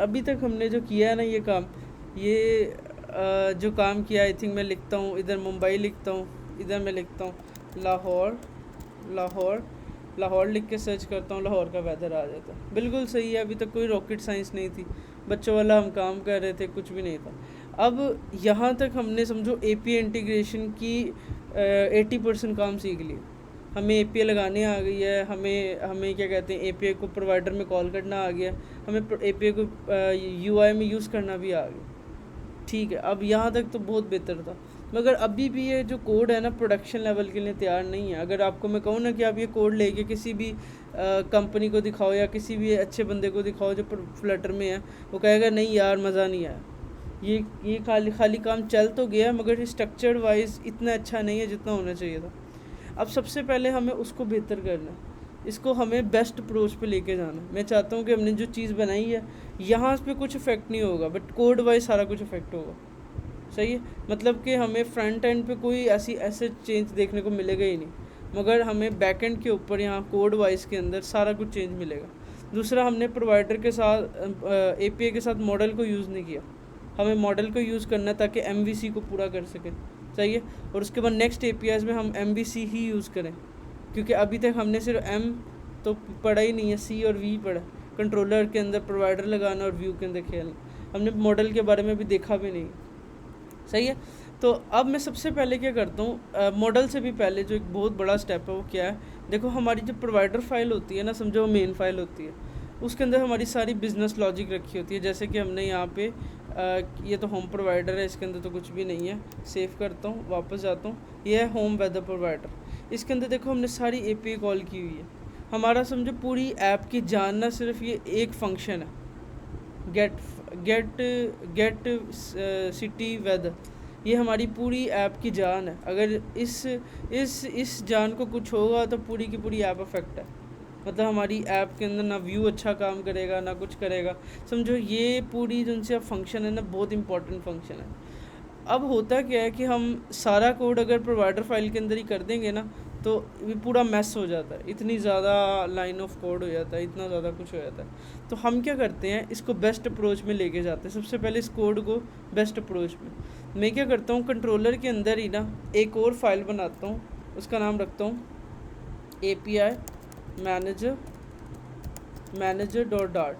अभी तक हमने जो किया है ना ये काम, ये जो काम किया, आई थिंक मैं लिखता हूँ इधर मुंबई लिखता हूँ, इधर मैं लिखता हूँ लाहौर, लाहौर, लाहौर लिख के सर्च करता हूँ, लाहौर का वेदर आ जाता है। बिल्कुल सही है, अभी तक कोई रॉकेट साइंस नहीं थी, बच्चों वाला हम काम कर रहे थे, कुछ भी नहीं था। अब यहाँ तक हमने समझो एपीआई इंटीग्रेशन की 80% काम सीख लिया। हमें एपीआई लगाने आ गई है, हमें हमें क्या कहते हैं, एपीआई को प्रोवाइडर में कॉल करना आ गया, हमें एपीआई को यूआई में यूज़ करना भी आ गया। ठीक है, अब यहाँ तक तो बहुत बेहतर था, मगर अभी भी ये जो कोड है ना प्रोडक्शन लेवल के लिए तैयार नहीं है। अगर आपको मैं कहूँ ना कि आप ये कोड लेके किसी भी कंपनी को दिखाओ या किसी भी अच्छे बंदे को दिखाओ जो फ्लटर में है, वो कहेगा नहीं यार मज़ा नहीं आया, ये खाली खाली काम चल तो गया मगर स्ट्रक्चर्ड वाइज इतना अच्छा नहीं है जितना होना चाहिए था। अब सबसे पहले हमें उसको बेहतर करना है, इसको हमें बेस्ट अप्रोच पे लेके जाना। मैं चाहता हूँ कि हमने जो चीज़ बनाई है यहाँ पे कुछ इफेक्ट नहीं होगा, बट कोड वाइज सारा कुछ इफेक्ट होगा। सही है, मतलब कि हमें फ्रंट एंड पे कोई ऐसे चेंज देखने को मिलेगा ही नहीं, मगर हमें बैक एंड के ऊपर यहाँ कोड वाइज के अंदर सारा कुछ चेंज मिलेगा। दूसरा, हमने प्रोवाइडर के साथ एपीआई के साथ मॉडल को यूज़ नहीं किया, हमें मॉडल को यूज़ करना है ताकि एमवीसी को पूरा कर सकें। सही है, और उसके बाद नेक्स्ट एपीआईज में हम एमवीसी ही यूज़ करें, क्योंकि अभी तक हमने सिर्फ एम तो पढ़ा ही नहीं है, सी और वी पढ़ा। कंट्रोलर के अंदर प्रोवाइडर लगाना और व्यू के अंदर खेलना, हमने मॉडल के बारे में भी देखा भी नहीं। सही है, तो अब मैं सबसे पहले क्या करता हूँ, मॉडल से भी पहले जो एक बहुत बड़ा स्टेप है वो क्या है, देखो हमारी जो प्रोवाइडर फाइल होती है ना, समझो मेन फाइल होती है, उसके अंदर हमारी सारी बिजनेस लॉजिक रखी होती है। जैसे कि हमने यहाँ पे ये तो होम प्रोवाइडर है, इसके अंदर तो कुछ भी नहीं है, सेव करता हूँ, वापस जाता हूँ, ये है होम वेदर प्रोवाइडर। इसके अंदर देखो हमने सारी एपीआई कॉल की हुई है। हमारा समझो पूरी ऐप की जानना सिर्फ ये एक फंक्शन है, get get get city weather, ये हमारी पूरी ऐप की जान है। अगर इस जान को कुछ होगा तो पूरी की पूरी ऐप अफेक्ट है, मतलब हमारी ऐप के अंदर ना व्यू अच्छा काम करेगा ना कुछ करेगा। समझो ये पूरी जो उनसे फंक्शन है ना, बहुत इंपॉर्टेंट फंक्शन है। अब होता क्या है कि हम सारा कोड अगर प्रोवाइडर फाइल के अंदर ही कर देंगे ना, तो ये पूरा मैस हो जाता है, इतनी ज़्यादा लाइन ऑफ कोड हो जाता है, इतना ज़्यादा कुछ हो जाता है। तो हम क्या करते हैं, इसको बेस्ट अप्रोच में लेके जाते हैं। सबसे पहले इस कोड को बेस्ट अप्रोच में मैं क्या करता हूँ, कंट्रोलर के अंदर ही ना एक और फाइल बनाता हूँ, उसका नाम रखता हूँ API मैनेजर डॉट डार्ट।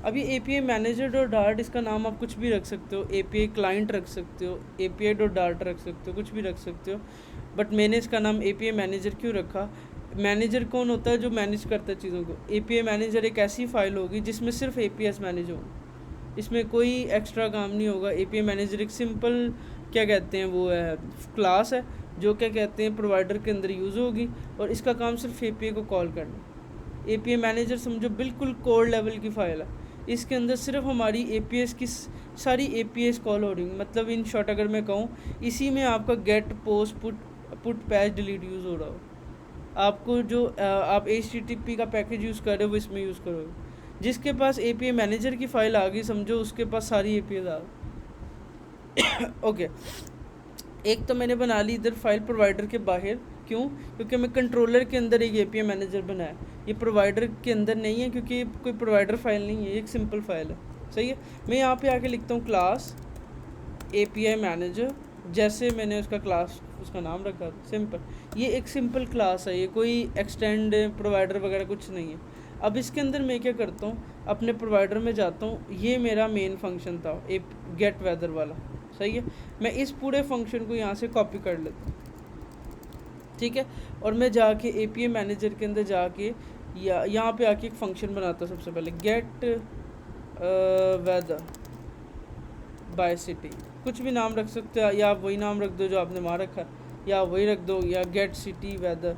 अब ये API मैनेजर डॉट डार्ट, इसका नाम आप कुछ भी रख सकते हो, API क्लाइंट रख सकते हो, API डॉट डार्ट रख सकते हो, कुछ भी रख सकते हो, बट मैंने इसका नाम API मैनेजर क्यों रखा। मैनेजर कौन होता है, जो मैनेज करता है चीज़ों को। API मैनेजर एक ऐसी फाइल होगी जिसमें सिर्फ APIs मैनेज होंगे, इसमें कोई एक्स्ट्रा काम नहीं होगा। API मैनेजर एक सिंपल क्या कहते हैं वो है क्लास है, जो क्या कहते हैं प्रोवाइडर के अंदर यूज़ होगी, और इसका काम सिर्फ API को कॉल करना। API मैनेजर समझो बिल्कुल कोड लेवल की फ़ाइल है, इसके अंदर सिर्फ हमारी APIs की सारी APIs कॉल हो रही, मतलब इन शॉर्ट अगर मैं कहूँ, इसी में आपका get post put patch delete use हो रहा हो। आपको जो आप HTTP का पैकेज यूज़ कर रहे हो वो इसमें यूज़ करोगे। जिसके पास API मैनेजर की फ़ाइल आ गई, समझो उसके पास सारी APIs आ गई। ओके, एक तो मैंने बना ली इधर फाइल प्रोवाइडर के बाहर, क्यों, क्योंकि मैं कंट्रोलर के अंदर एक API मैनेजर बनाया, ये प्रोवाइडर के अंदर नहीं है क्योंकि ये कोई प्रोवाइडर फाइल नहीं है, एक सिंपल फाइल है। सही है, मैं यहाँ पे आके लिखता हूँ क्लास API मैनेजर, जैसे मैंने उसका क्लास उसका नाम रखा सिंपल, ये एक सिंपल क्लास है, ये कोई एक्सटेंड प्रोवाइडर वगैरह कुछ नहीं है। अब इसके अंदर मैं क्या करता हूँ, अपने प्रोवाइडर में जाता हूँ, ये मेरा मेन फंक्शन था एक गेट वेदर वाला। सही है, मैं इस पूरे फंक्शन को यहाँ से कॉपी कर लेता हूँ, ठीक है, और मैं जाके API मैनेजर के अंदर जाके यहाँ पे आके एक फंक्शन बनाता हूँ। सबसे पहले गेट वेदर बाय सिटी, कुछ भी नाम रख सकते हो, या आप वही नाम रख दो जो आपने वहाँ रखा, या वही रख दो, या गेट सिटी वेदर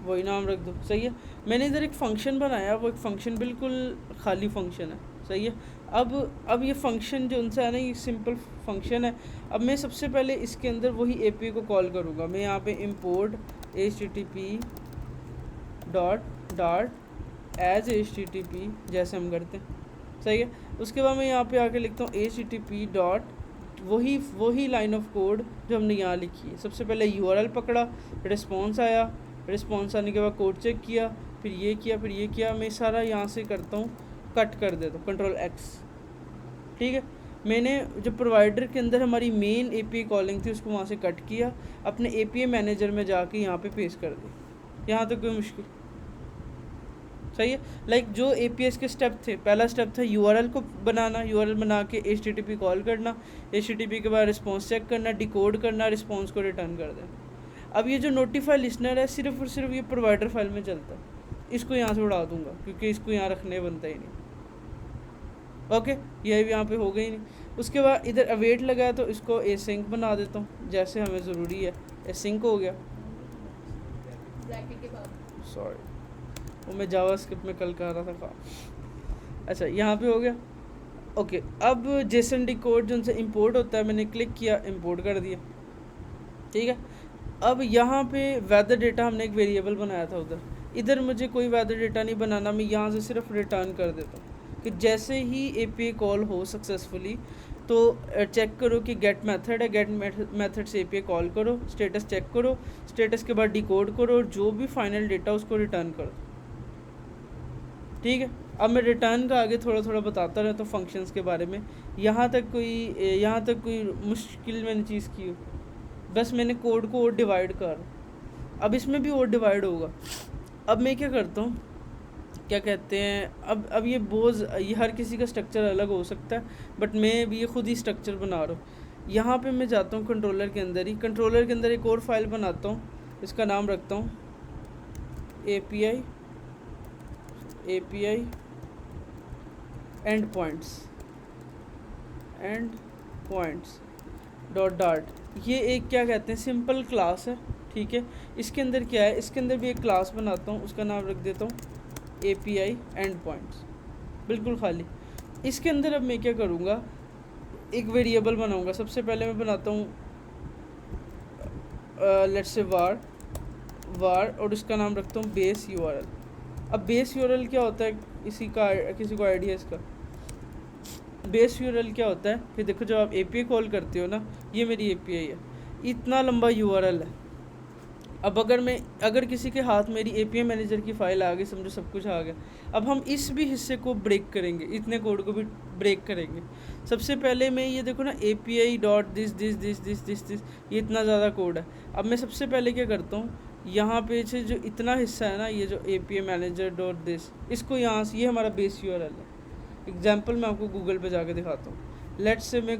वही नाम रख दो। सही है, मैंने इधर एक फ़ंक्शन बनाया, वो एक फ़ंक्शन बिल्कुल खाली फंक्शन है। सही है, अब ये फंक्शन जो उनसे है ना, ये सिंपल फंक्शन है। अब मैं सबसे पहले इसके अंदर वही API को कॉल करूँगा। मैं यहाँ पे import HTTP dot dart as HTTP जैसे हम करते हैं। सही है, उसके बाद मैं यहाँ पे आके लिखता हूँ HTTP डॉट वही लाइन ऑफ कोड जो हमने यहाँ लिखी है। सबसे पहले URL पकड़ा, रिस्पॉन्स आया, रिस्पॉन्स आने के बाद कोड चेक किया, फिर ये किया, फिर ये किया, मैं सारा यहाँ से करता हूँ, कट कर देता हूँ, कंट्रोल एक्स। ठीक है, मैंने जो प्रोवाइडर के अंदर हमारी मेन एपीआई कॉलिंग थी उसको वहाँ से कट किया, अपने एपीआई मैनेजर में जाके यहाँ पे पेस्ट कर दी। यहाँ तक कोई मुश्किल? सही है। लाइक जो एपीएस के स्टेप थे, पहला स्टेप था यूआरएल को बनाना, यूआरएल बना के एचटीटीपी कॉल करना, एचटीटीपी के बाद रिस्पॉन्स चेक करना, डिकोड करना, रिस्पॉन्स को रिटर्न कर देना। अब ये जो नोटिफाई लिसनर है सिर्फ और सिर्फ ये प्रोवाइडर फाइल में चलता है, इसको यहाँ से उड़ा दूंगा क्योंकि इसको यहाँ रखने बनता ही नहीं। ओके, ये भी यहाँ पे हो गई नहीं। उसके बाद इधर अवेट लगाया तो इसको एसिंक बना देता हूँ जैसे हमें ज़रूरी है। एसिंक हो गया, सॉरी वो मैं जावास्क्रिप्ट में कल कर रहा था काम। अच्छा, यहाँ पे हो गया। ओके, अब जेसन डिकोड जो उनसे इंपोर्ट होता है, मैंने क्लिक किया, इंपोर्ट कर दिया। ठीक है, अब यहाँ पे वेदर डेटा हमने एक वेरिएबल बनाया था उधर, इधर मुझे कोई वेदर डेटा नहीं बनाना, मैं यहाँ से सिर्फ रिटर्न कर देता हूँ कि जैसे ही एपीआई कॉल हो सक्सेसफुली तो चेक करो कि गेट मेथड है, गेट मेथड से एपीआई कॉल करो, स्टेटस चेक करो, स्टेटस के बाद डिकोड करो और जो भी फाइनल डेटा उसको रिटर्न करो। ठीक है, अब मैं रिटर्न का आगे थोड़ा थोड़ा बताता रहता हूँ फंक्शंस के बारे में। यहाँ तक कोई मुश्किल मैंने चीज़ की हो, बस मैंने कोड को और डिवाइड कर, अब इसमें भी और डिवाइड होगा। अब मैं क्या करता हूँ, क्या कहते हैं, अब ये हर किसी का स्ट्रक्चर अलग हो सकता है, बट मैं भी ये खुद ही स्ट्रक्चर बना रहा हूँ। यहाँ पे मैं जाता हूँ कंट्रोलर के अंदर ही, कंट्रोलर के अंदर एक और फाइल बनाता हूँ, इसका नाम रखता हूँ API and points dot dart. ये एक क्या कहते हैं सिंपल क्लास है। ठीक है, इसके अंदर क्या है, इसके अंदर भी एक क्लास बनाता हूँ, उसका नाम रख देता हूँ API एंड पॉइंट्स, बिल्कुल खाली। इसके अंदर अब मैं क्या करूँगा, एक वेरिएबल बनाऊँगा। सबसे पहले मैं बनाता हूँ लेट्स से वार और इसका नाम रखता हूँ बेस यूआरएल। अब बेस यूआरएल क्या होता है, किसी को आइडिया इसका? बेस यूआरएल क्या होता है कि देखो, जब आप एपीआई कॉल करते हो ना, ये मेरी एपीआई है, इतना लंबा यूआरएल है। अब अगर किसी के हाथ मेरी एपीआई मैनेजर की फ़ाइल आ गई, समझो सब कुछ आ गया, अब हम इस भी हिस्से को ब्रेक करेंगे, इतने कोड को भी ब्रेक करेंगे। सबसे पहले मैं ये देखो ना, API डॉट दिस, ये इतना ज़्यादा कोड है। अब मैं सबसे पहले क्या करता हूँ, यहाँ पे से जो इतना हिस्सा है ना, ये जो API मैनेजर डॉट दिस, इसको यहाँ से, ये हमारा बेस यूआरएल है। एग्जाम्पल मैं आपको गूगल पे जाके दिखाता हूँ। लेट्स से मैं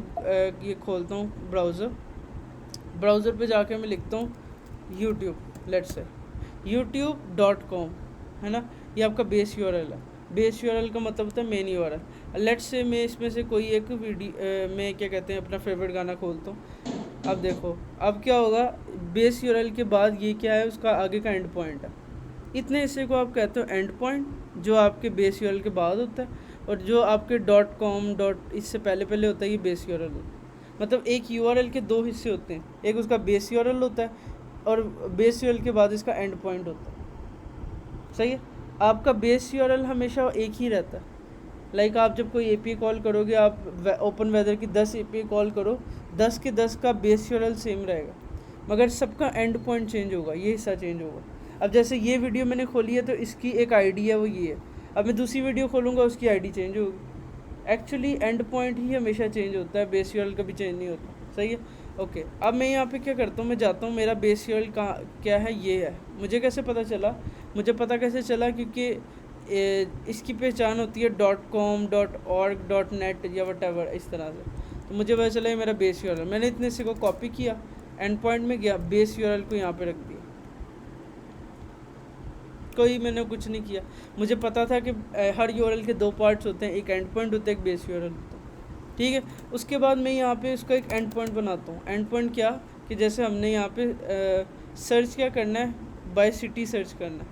ये खोलता हूँ ब्राउज़र पे जाके मैं लिखता हूँ YouTube, लेट्स से youtube.com, है ना, ये आपका बेस यूआरएल है। बेस यूआरएल का मतलब होता है मेन यूआरएल। लेट्स से मैं इसमें से कोई एक मैं क्या कहते हैं अपना फेवरेट गाना खोलता हूँ। अब देखो, अब क्या होगा, बेस यूआरएल के बाद ये क्या है, उसका आगे का एंड पॉइंट है। इतने हिस्से को आप कहते हो एंड पॉइंट, जो आपके बेस यूआरएल के बाद होता है, और जो आपके .com इससे पहले होता है, ये बेस यूआरएल होता है। मतलब एक यूआरएल के दो हिस्से होते हैं, एक उसका बेस यूआरएल होता है और बेस यूआरएल के बाद इसका एंड पॉइंट होता है। सही है, आपका बेस यूआरएल हमेशा एक ही रहता है। लाइक आप जब कोई एपीआई कॉल करोगे, आप ओपन वेदर की 10 एपीआई कॉल करो, 10 के 10 का बेस यूआरएल सेम रहेगा, मगर सबका एंड पॉइंट चेंज होगा, ये हिस्सा चेंज होगा। अब जैसे ये वीडियो मैंने खोली है तो इसकी एक आईडी है, वो ये है। अब मैं दूसरी वीडियो खोलूँगा, उसकी आईडी चेंज होगी। एक्चुअली एंड पॉइंट ही हमेशा चेंज होता है, बेस यूआरएल कभी चेंज नहीं होता। सही है, ओके। अब मैं यहाँ पे क्या करता हूँ, मैं जाता हूँ, मेरा बेस यूआरएल क्या है, ये है। मुझे कैसे पता चला, कैसे चला, क्योंकि इसकी पहचान होती है .com .org .net या whatever, इस तरह से। तो मुझे पता चला ये मेरा बेस यूआरएल। मैंने इतने से को कॉपी किया, एंड पॉइंट में गया, बेस यूआरएल को यहाँ पे रख दिया। मैंने कुछ नहीं किया, मुझे पता था कि हर यूआरएल के दो पार्ट्स होते हैं, एक एंड पॉइंट होता है, एक बेस यूआरएल होता है। ठीक है, उसके बाद मैं यहाँ पे उसका एक एंड पॉइंट बनाता हूँ। एंड पॉइंट क्या, कि जैसे हमने यहाँ पे सर्च क्या करना है, बाय सिटी सर्च करना है,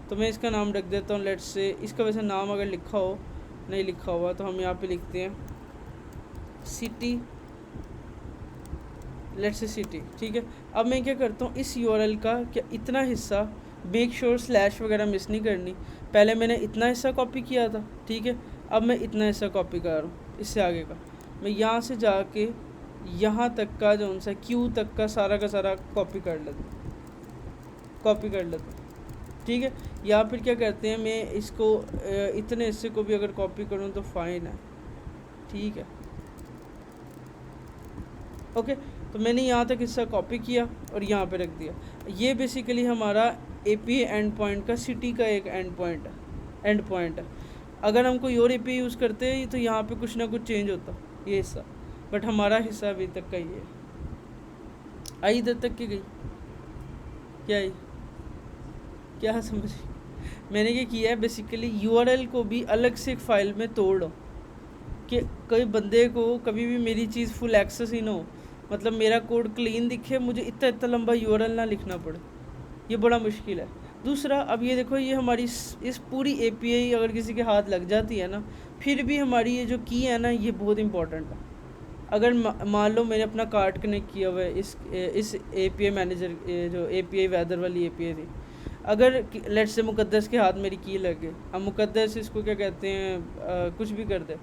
तो मैं इसका नाम रख देता हूँ लेट्स से। इसका वैसे नाम अगर लिखा हो, नहीं लिखा हुआ, तो हम यहाँ पे लिखते हैं सिटी, लेट्स से सिटी। ठीक है, अब मैं क्या करता हूँ, इस यूआरएल का क्या इतना हिस्सा, मेक श्योर स्लैश वगैरह मिस नहीं करनी। पहले मैंने इतना हिस्सा कॉपी किया था, ठीक है, अब मैं इतना हिस्सा कॉपी कर रहा हूँ, इससे आगे का मैं यहाँ से जाके यहाँ तक का जो सा क्यू तक का सारा कॉपी कर लेता हूँ। ठीक है। या फिर क्या करते हैं, मैं इसको इतने हिस्से को भी अगर कॉपी करूँ तो फाइन है, ठीक है। ओके, तो मैंने यहाँ तक हिस्सा कॉपी किया और यहाँ पे रख दिया। ये बेसिकली हमारा API एंड पॉइंट का सिटी का एक एंड पॉइंट है। अगर हम कोई और API यूज़ करते तो यहाँ पे कुछ ना कुछ चेंज होता ये हिस्सा, बट हमारा हिस्सा अभी तक का ये है। आई इधर तक की गई क्या आई, क्या समझ? मैंने क्या किया है, बेसिकली URL को भी अलग से एक फ़ाइल में तोड़ो कि कोई बंदे को कभी भी मेरी चीज़ फुल एक्सेस ही ना हो, मतलब मेरा कोड क्लीन दिखे, मुझे इतना इतना लंबा URL ना लिखना पड़े, ये बड़ा मुश्किल है। दूसरा, अब ये देखो, ये हमारी इस पूरी API अगर किसी के हाथ लग जाती है ना, फिर भी हमारी ये जो की है ना, ये बहुत इंपॉर्टेंट है। अगर मान लो मैंने अपना कार्ड कनेक्ट किया हुआ है इस API मैनेजर, जो API वेदर वाली API थी, अगर लेट्स से मुकद्दस के हाथ मेरी की लग गई, अब मुकद्दस इसको क्या कहते हैं, कुछ भी कर दे,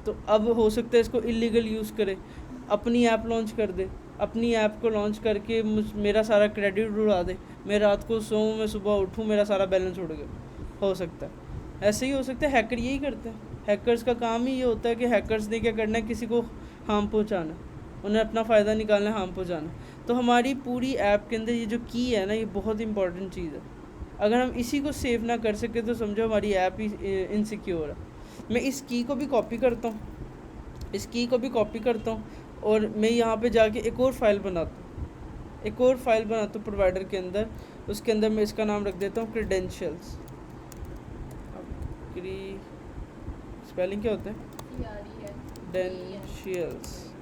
तो अब हो सकता है इसको इलीगल यूज़ करे, अपनी ऐप लॉन्च कर दे, अपनी ऐप को लॉन्च करके मेरा सारा क्रेडिट उड़ा दे, मैं रात को सोऊं, मैं सुबह उठूं, मेरा सारा बैलेंस उड़ गया, हो सकता है। ऐसे ही हो सकता है, हैकर यही करते हैं। हैकर्स का काम ही ये होता है कि हैकर्स ने क्या करना है, किसी को हार्म पहुंचाना, उन्हें अपना फ़ायदा निकालना, हार्म पहुंचाना। तो हमारी पूरी ऐप के अंदर ये जो की है ना, ये बहुत इंपॉर्टेंट चीज़ है। अगर हम इसी को सेव ना कर सके तो समझो हमारी ऐप ही इनसिक्योर है। मैं इस की को भी कॉपी करता हूँ, इस की को भी कॉपी करता हूँ, और मैं यहाँ पे जाके एक और फाइल बनाता हूँ, प्रोवाइडर के अंदर। उसके अंदर मैं इसका नाम रख देता हूँ क्रीडेंशियल्स। स्पेलिंग क्या होता है, क्रीडेंशियल्स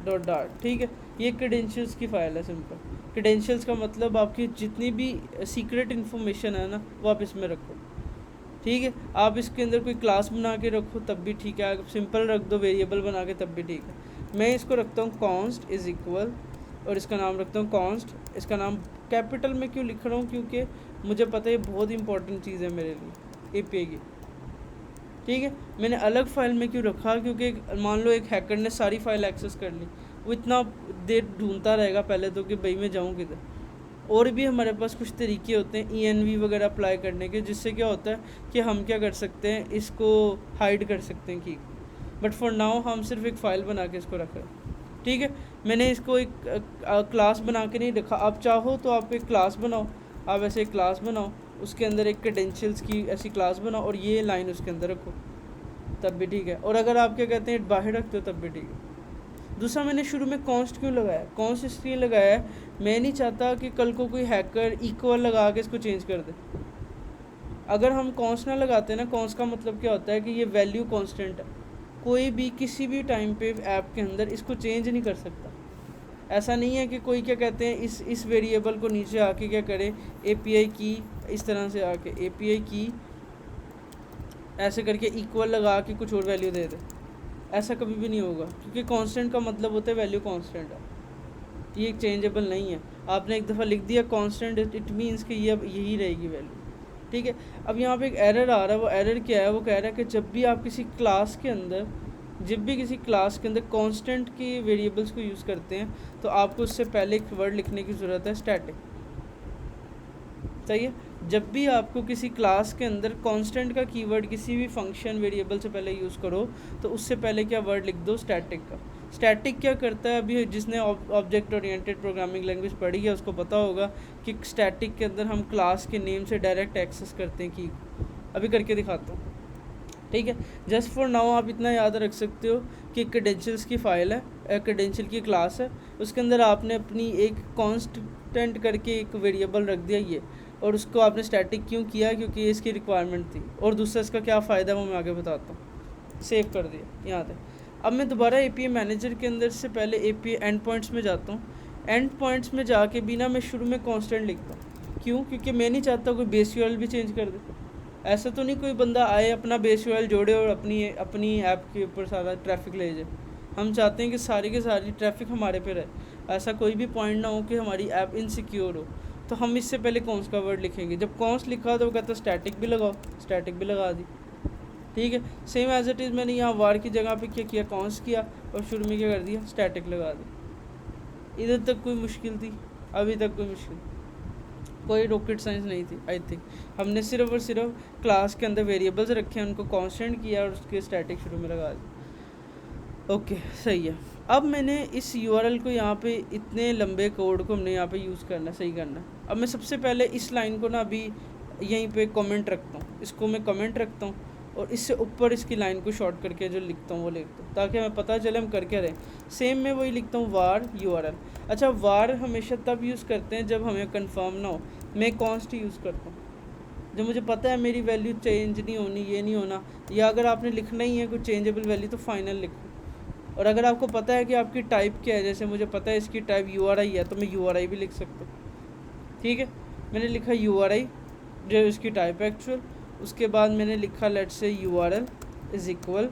.dart, ठीक है। ये क्रीडेंशियल्स की फ़ाइल है, सिंपल। क्रीडेंशियल्स का मतलब आपकी जितनी भी सीक्रेट इन्फॉर्मेशन है ना, वो आप इसमें रखो, ठीक है। आप इसके अंदर कोई क्लास बना के रखो तब भी ठीक है, आप सिंपल रख दो वेरिएबल बना के तब भी ठीक है। मैं इसको रखता हूँ कॉन्स्ट इज़ इक्वल, और इसका नाम रखता हूँ कॉन्स्ट। इसका नाम कैपिटल में क्यों लिख रहा हूँ, क्योंकि मुझे पता है ये बहुत इंपॉर्टेंट चीज़ है मेरे लिए API की, ठीक है। मैंने अलग फ़ाइल में क्यों रखा, क्योंकि मान लो एक हैकर ने सारी फ़ाइल एक्सेस कर ली, वो इतना देर ढूंढता रहेगा पहले तो कि भाई मैं जाऊँ किधर। और भी हमारे पास कुछ तरीके होते हैं ENV वगैरह अप्लाई करने के, जिससे क्या होता है कि हम क्या कर सकते हैं, इसको हाइड कर सकते हैं की। बट फॉर नाउ हम सिर्फ एक फ़ाइल बना के इसको रख रहे हैं, ठीक है। मैंने इसको एक क्लास बना के नहीं रखा। आप चाहो तो आप एक क्लास बनाओ, आप ऐसे एक क्लास बनाओ, उसके अंदर एक क्रेडेंशियल्स की ऐसी क्लास बनाओ और ये लाइन उसके अंदर रखो, तब भी ठीक है। और अगर आप क्या कहते हैं बाहर रखते हो तब भी ठीक है। दूसरा, मैंने शुरू में कॉन्स्ट क्यों लगाया, कॉन्स्ट इसलिए लगाया है, मैं नहीं चाहता कि कल को कोई हैकर इक्वल लगा के इसको चेंज कर दे। अगर हम कॉन्स्ट ना लगाते ना, कॉन्स्ट का मतलब क्या होता है कि ये वैल्यू कांस्टेंट है, कोई भी किसी भी टाइम पे ऐप के अंदर इसको चेंज नहीं कर सकता। ऐसा नहीं है कि कोई क्या कहते हैं इस वेरिएबल को नीचे आके क्या करे, API की इस तरह से आके API की ऐसे करके इक्वल लगा के कुछ और वैल्यू दे दे, ऐसा कभी भी नहीं होगा, क्योंकि कांस्टेंट का मतलब होता है वैल्यू कांस्टेंट है, ये चेंजेबल नहीं है। आपने एक दफ़ा लिख दिया कांस्टेंट, इट मीन्स कि ये अब यही रहेगी वैल्यू, ठीक है। अब यहाँ पे एक एरर आ रहा है, वो एरर क्या है, वो कह रहा है कि जब भी आप किसी क्लास के अंदर कांस्टेंट की वेरिएबल्स को यूज़ करते हैं तो आपको उससे पहले एक वर्ड लिखने की ज़रूरत है, स्टैटिक, सही है। जब भी आपको किसी क्लास के अंदर कांस्टेंट का कीवर्ड किसी भी फंक्शन वेरिएबल से पहले यूज़ करो तो उससे पहले क्या वर्ड लिख दो, स्टैटिक का। स्टैटिक क्या करता है, अभी जिसने ऑब्जेक्ट ओरिएंटेड प्रोग्रामिंग लैंग्वेज पढ़ी है उसको पता होगा कि स्टैटिक के अंदर हम क्लास के नेम से डायरेक्ट एक्सेस करते हैं की। अभी करके दिखाता हूँ, ठीक है। जस्ट फॉर नाउ आप इतना याद रख सकते हो कि क्रेडेंशियल्स की फ़ाइल है, क्रेडेंशियल की क्लास है, उसके अंदर आपने अपनी एक कांस्टेंट करके एक वेरिएबल रख दिया ये, और उसको आपने स्टैटिक क्यों किया, क्योंकि ये इसकी रिक्वायरमेंट थी। और दूसरा इसका क्या फ़ायदा है वो मैं आगे बताता हूँ। सेव कर दिया यहाँ तक। अब मैं दोबारा API मैनेजर के अंदर से पहले API एंड पॉइंट्स में जाता हूँ। एंड पॉइंट्स में जाके बिना मैं शुरू में कांस्टेंट लिखता हूँ, क्यों, क्योंकि मैं नहीं चाहता कोई बेस URL भी चेंज कर दे। ऐसा तो नहीं कोई बंदा आए अपना बेस URL जोड़े और अपनी ऐप के ऊपर सारा ट्रैफिक ले जाए। हम चाहते हैं कि सारी की सारी ट्रैफिक हमारे पे रहे, ऐसा कोई भी पॉइंट ना हो कि हमारी ऐप इनसिक्योर हो। तो हम इससे पहले कॉन्स का वर्ड लिखेंगे। जब कॉन्स लिखा तो वो कहता है स्टैटिक भी लगाओ, स्टैटिक भी लगा दी, ठीक है। सेम एज इट इज़ मैंने यहाँ वार की जगह पे क्या किया, कॉन्स किया और शुरू में क्या कर दिया, स्टैटिक लगा दी। इधर तक कोई मुश्किल थी, अभी तक कोई मुश्किल। कोई रॉकेट साइंस नहीं थी आई थिंक। हमने सिर्फ और सिर्फ क्लास के अंदर वेरिएबल्स रखे हैं, उनको कांस्टेंट किया और उसके स्टैटिक शुरू में लगा दिया। ओके सही है। अब मैंने इस यूआरएल को यहाँ पे इतने लंबे कोड को हमने यहाँ पे यूज़ करना सही करना। अब मैं सबसे पहले इस लाइन को ना अभी यहीं पे कमेंट रखता हूँ, इसको मैं कमेंट रखता हूँ और इससे ऊपर इसकी लाइन को शॉर्ट करके जो लिखता हूँ वो लिखता हूँ ताकि हमें पता चले हम कर क्या रहे हैं। सेम मैं वही लिखता हूँ वार यूआरएल। अच्छा वार हमेशा तब यूज़ करते हैं जब हमें कंफर्म ना हो। मैं कॉन्स्ट यूज़ करता हूँ जब मुझे पता है मेरी वैल्यू चेंज नहीं होनी, ये नहीं होना, या अगर आपने लिखना ही है कोई चेंजेबल वैल्यू तो फाइनल लिखो। और अगर आपको पता है कि आपकी टाइप क्या है, जैसे मुझे पता है इसकी टाइप URI है तो मैं URI भी लिख सकता हूँ। ठीक है, मैंने लिखा URI जो इसकी टाइप है एक्चुअल। उसके बाद मैंने लिखा लेट से URL इज़ इक्वल।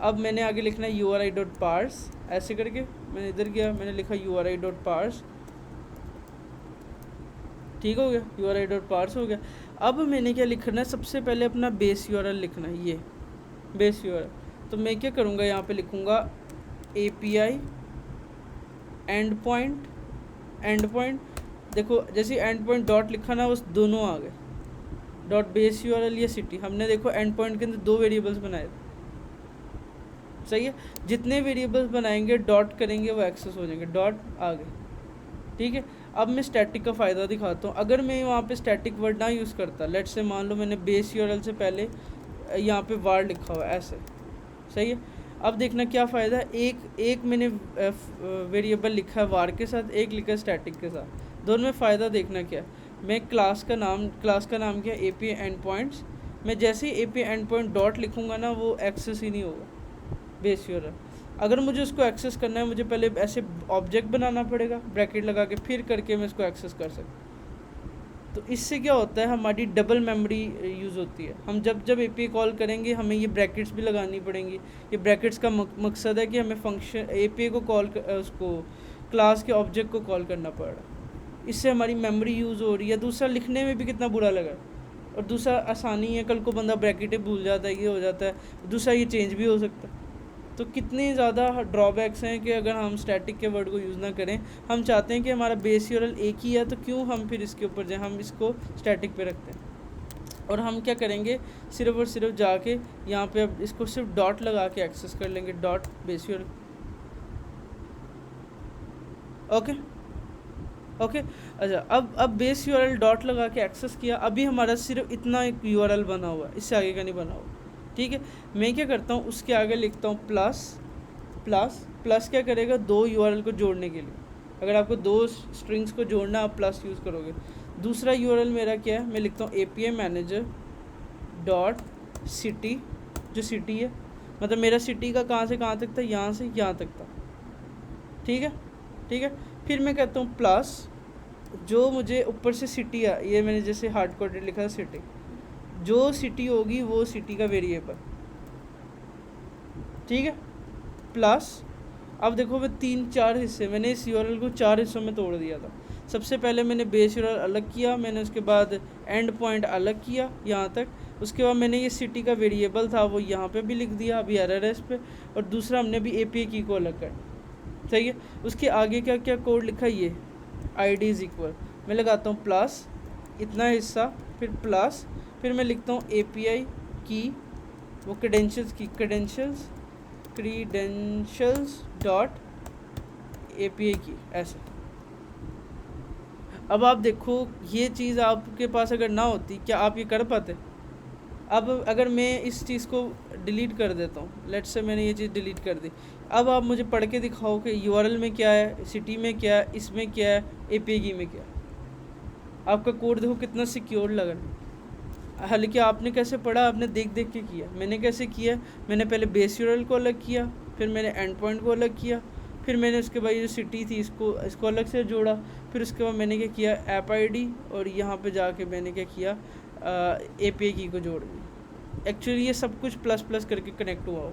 अब मैंने आगे लिखना है URI.parse, ऐसे करके मैंने इधर गया, मैंने लिखा URI.parse। ठीक हो गया, URI.parse हो गया। अब मैंने क्या लिखना है, सबसे पहले अपना बेस URL लिखना है, ये बेस URL। तो मैं क्या करूँगा, यहाँ पे लिखूँगा API एंड पॉइंट। देखो जैसे एंड पॉइंट डॉट लिखा ना, उस दोनों आ गए, डॉट बेस URL या सिटी। हमने देखो एंड पॉइंट के अंदर 2 वेरिएबल्स बनाए थे, सही है। जितने वेरिएबल्स बनाएंगे डॉट करेंगे वो एक्सेस हो जाएंगे, डॉट आ गए। ठीक है, अब मैं स्टैटिक का फ़ायदा दिखाता हूँ। अगर मैं वहाँ पे स्टैटिक वर्ड ना यूज़ करता, लेट से मान लो मैंने बेस URL से पहले यहाँ पे वार लिखा हुआ ऐसे, सही है। अब देखना क्या फ़ायदा है, एक मैंने वेरिएबल लिखा है वार के साथ, एक लिखा है स्टैटिक के साथ, दोनों में फ़ायदा देखना क्या है। मैं क्लास का नाम क्या है, API एंड पॉइंट्स। मैं जैसे ही API एंड पॉइंट डॉट लिखूँगा ना, वो एक्सेस ही नहीं होगा बेस URL। अगर मुझे उसको एक्सेस करना है, मुझे पहले ऐसे ऑब्जेक्ट बनाना पड़ेगा ब्रैकेट लगा के, फिर करके मैं इसको एक्सेस कर सकता। तो इससे क्या होता है, हमारी डबल मेमोरी यूज़ होती है। हम जब API कॉल करेंगे हमें ये ब्रैकेट्स भी लगानी पड़ेंगी। ये ब्रैकेट्स का मकसद है कि हमें फंक्शन API को उसको क्लास के ऑब्जेक्ट को कॉल करना पड़ रहा है। इससे हमारी मेमोरी यूज़ हो रही है। दूसरा, लिखने में भी कितना बुरा लगा, और दूसरा आसानी है, कल को बंदा ब्रैकेट भूल जाता है, ये हो जाता है। दूसरा ये चेंज भी हो सकता है। तो कितने ज़्यादा ड्रॉबैक्स हैं कि अगर हम स्टैटिक के वर्ड को यूज़ ना करें। हम चाहते हैं कि हमारा बेस URL एक ही है, तो क्यों हम फिर इसके ऊपर जाए, हम इसको स्टैटिक पे रखते हैं। और हम क्या करेंगे, सिर्फ और सिर्फ जाके यहाँ पे अब इसको सिर्फ डॉट लगा के एक्सेस कर लेंगे, डॉट बेस URL। ओके। अच्छा, अब बेस URL डॉट लगा के एक्सेस किया। अभी हमारा सिर्फ इतना एक URL बना हुआ है, इससे आगे का नहीं बना हुआ। ठीक है, मैं क्या करता हूँ, उसके आगे लिखता हूँ प्लस क्या करेगा, 2 URL को जोड़ने के लिए। अगर आपको 2 स्ट्रिंग्स को जोड़ना, आप प्लस यूज़ करोगे। दूसरा URL मेरा क्या है, मैं लिखता हूँ API मैनेजर डॉट सिटी, जो सिटी है, मतलब मेरा सिटी का कहाँ से कहाँ तक था, यहाँ से यहाँ तक था। ठीक है। फिर मैं कहता हूँ प्लस, जो मुझे ऊपर से सिटी है, ये मैंने जैसे हार्ड कोडेड लिखा है सिटी, जो सिटी होगी वो सिटी का वेरिएबल। ठीक है, प्लस अब देखो मैं 3-4 हिस्से, मैंने इस URL को 4 हिस्सों में तोड़ दिया था। सबसे पहले मैंने बेस URL अलग किया, मैंने उसके बाद एंड पॉइंट अलग किया यहाँ तक। उसके बाद मैंने ये सिटी का वेरिएबल था वो यहाँ पे भी लिख दिया, अभी एरर है इस पर। और दूसरा हमने भी API की को अलग कर, सही है। उसके आगे क्या क्या कोड लिखा, ये ID इज़ इक्वल, मैं लगाता हूँ प्लस इतना हिस्सा, फिर प्लस, फिर मैं लिखता हूँ API की, वो क्रेडेंशियल्स डॉट API की, ऐसे। अब आप देखो, ये चीज़ आपके पास अगर ना होती, क्या आप ये कर पाते? अब अगर मैं इस चीज़ को डिलीट कर देता हूँ, लेट्स से मैंने ये चीज़ डिलीट कर दी, अब आप मुझे पढ़ के दिखाओ कि URL में क्या है, सिटी में क्या है, इसमें क्या है, API की में क्या है। आपका कोड देखो कितना सिक्योर लगा। हालांकि आपने कैसे पढ़ा, आपने देख के किया। मैंने कैसे किया, मैंने पहले बेस URL को अलग किया, फिर मैंने एंड पॉइंट को अलग किया, फिर मैंने उसके बाद ये जो सिटी थी इसको अलग से जोड़ा, फिर उसके बाद मैंने क्या किया, ऐप ID, और यहाँ पे जाके मैंने क्या किया, API की को जोड़ दी। एक्चुअली ये सब कुछ प्लस करके कनेक्ट हुआ हो।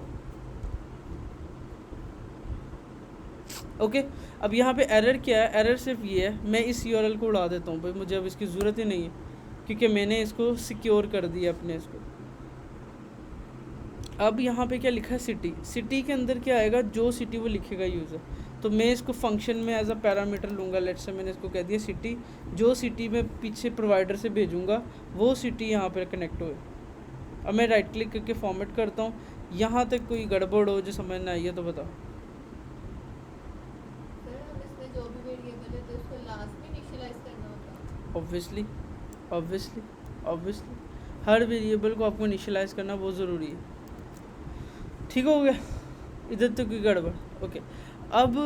ओके, अब यहाँ पे एरर क्या है, एरर सिर्फ ये है, मैं इस URL को उड़ा देता हूँ भाई, मुझे अब इसकी ज़रूरत ही नहीं है, क्योंकि मैंने इसको सिक्योर कर दिया अपने इसको। अब यहाँ पे क्या लिखा है, सिटी के अंदर क्या आएगा, जो सिटी वो लिखेगा यूज़र। तो मैं इसको फंक्शन में एज अ पैरामीटर लूँगा। लेट्स से मैंने इसको कह दिया सिटी, जो सिटी मैं पीछे प्रोवाइडर से भेजूँगा वो सिटी यहाँ पर कनेक्ट होए। अब मैं राइट क्लिक करके फॉर्मेट करता हूँ। यहाँ तक कोई गड़बड़ हो जो समझ ना आई है तो बताओ। ऑब्वियसली ऑब्वियसली ऑब्वियसली हर वेरिएबल को आपको इनिशियलाइज करना बहुत ज़रूरी है। ठीक हो गया, इधर तो कोई गड़बड़। ओके, अब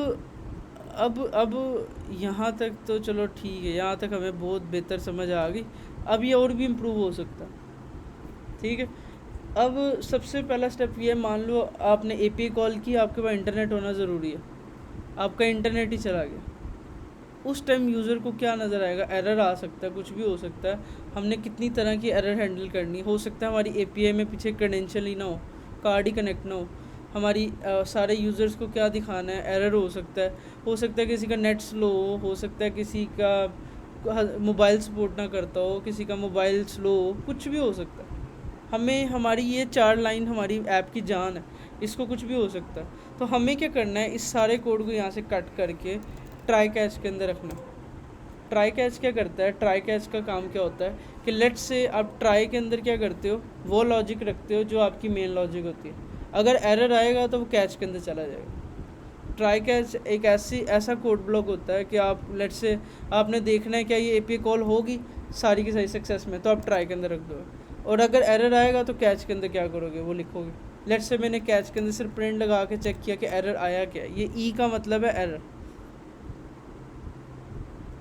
यहाँ तक तो चलो ठीक है, यहाँ तक हमें बहुत बेहतर समझ आ गई। अब ये और भी इम्प्रूव हो सकता है। ठीक है, अब सबसे पहला स्टेप ये है, मान लो आपने एपीआई कॉल की, आपके पास इंटरनेट होना ज़रूरी है, आपका इंटरनेट ही चला गया। उस टाइम यूज़र को क्या नज़र आएगा? एरर आ सकता है, कुछ भी हो सकता है। हमने कितनी तरह की एरर हैंडल करनी हो सकता है हमारी एपीआई में पीछे क्रेडेंशियल ही ना हो, कार्ड ही कनेक्ट ना हो। हमारी सारे यूज़र्स को क्या दिखाना है? एरर हो सकता है किसी का नेट स्लो हो सकता है किसी का मोबाइल सपोर्ट ना करता हो, किसी का मोबाइल स्लो हो, कुछ भी हो सकता है। हमें हमारी ये 4 लाइन हमारी ऐप की जान है, इसको कुछ भी हो सकता है। तो हमें क्या करना है, इस सारे कोड को यहाँ से कट करके ट्राई कैच के अंदर रखना। ट्राई कैच क्या करता है? ट्राई कैच का काम क्या होता है कि लेट्स से आप ट्राई के अंदर क्या करते हो, वो लॉजिक रखते हो जो आपकी मेन लॉजिक होती है। अगर एरर आएगा तो वो कैच के अंदर चला जाएगा। ट्राई कैच एक ऐसा कोड ब्लॉक होता है कि आप लेट्स से आपने देखना है क्या ये एपीआई कॉल होगी सारी की सारी सक्सेस में, तो आप ट्राई के अंदर रख दो। और अगर एरर आएगा तो कैच के अंदर क्या करोगे, वो लिखोगे। लेट्स से मैंने कैच के अंदर सिर्फ प्रिंट लगा के चेक किया कि एरर आया क्या। ये ई का मतलब है एरर।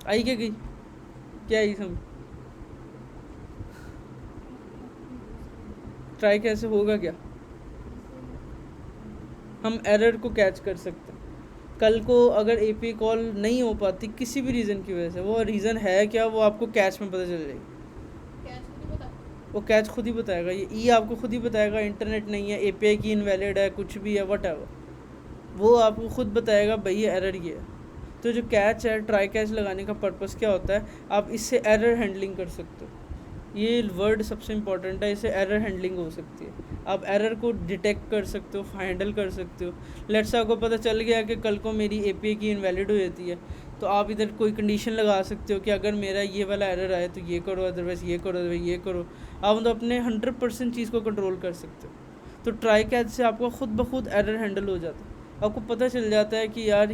आई क्या गई? क्या आई समझ? ट्राई कैसे होगा क्या? हम एरर को कैच कर सकते हैं। कल को अगर एपीआई कॉल नहीं हो पाती किसी भी रीज़न की वजह से, वो रीज़न है क्या, वो आपको कैच में पता चल जाएगी। वो कैच खुद ही बताएगा, ये ई आपको खुद ही बताएगा इंटरनेट नहीं है, एपीआई की इनवैलिड है, कुछ भी है, व्हाटएवर, वो आपको खुद बताएगा भाई ये एरर ये है। तो जो कैच है, ट्राई कैच लगाने का पर्पस क्या होता है, आप इससे एरर हैंडलिंग कर सकते हो। ये वर्ड सबसे इंपॉर्टेंट है, इससे एरर हैंडलिंग हो सकती है। आप एरर को डिटेक्ट कर सकते हो, हैंडल कर सकते हो। लेट्स से आपको पता चल गया कि कल को मेरी एपीआई की इनवैलिड हो जाती है, तो आप इधर कोई कंडीशन लगा सकते हो कि अगर मेरा ये वाला एरर आए तो ये करो, अदरवाइज़ ये करो, अदरवाइज ये करो। आप मतलब अपने 100% चीज़ को कंट्रोल कर सकते हो। तो ट्राई कैच से आपको खुद ब खुद एरर हैंडल हो जाता है। आपको पता चल जाता है कि यार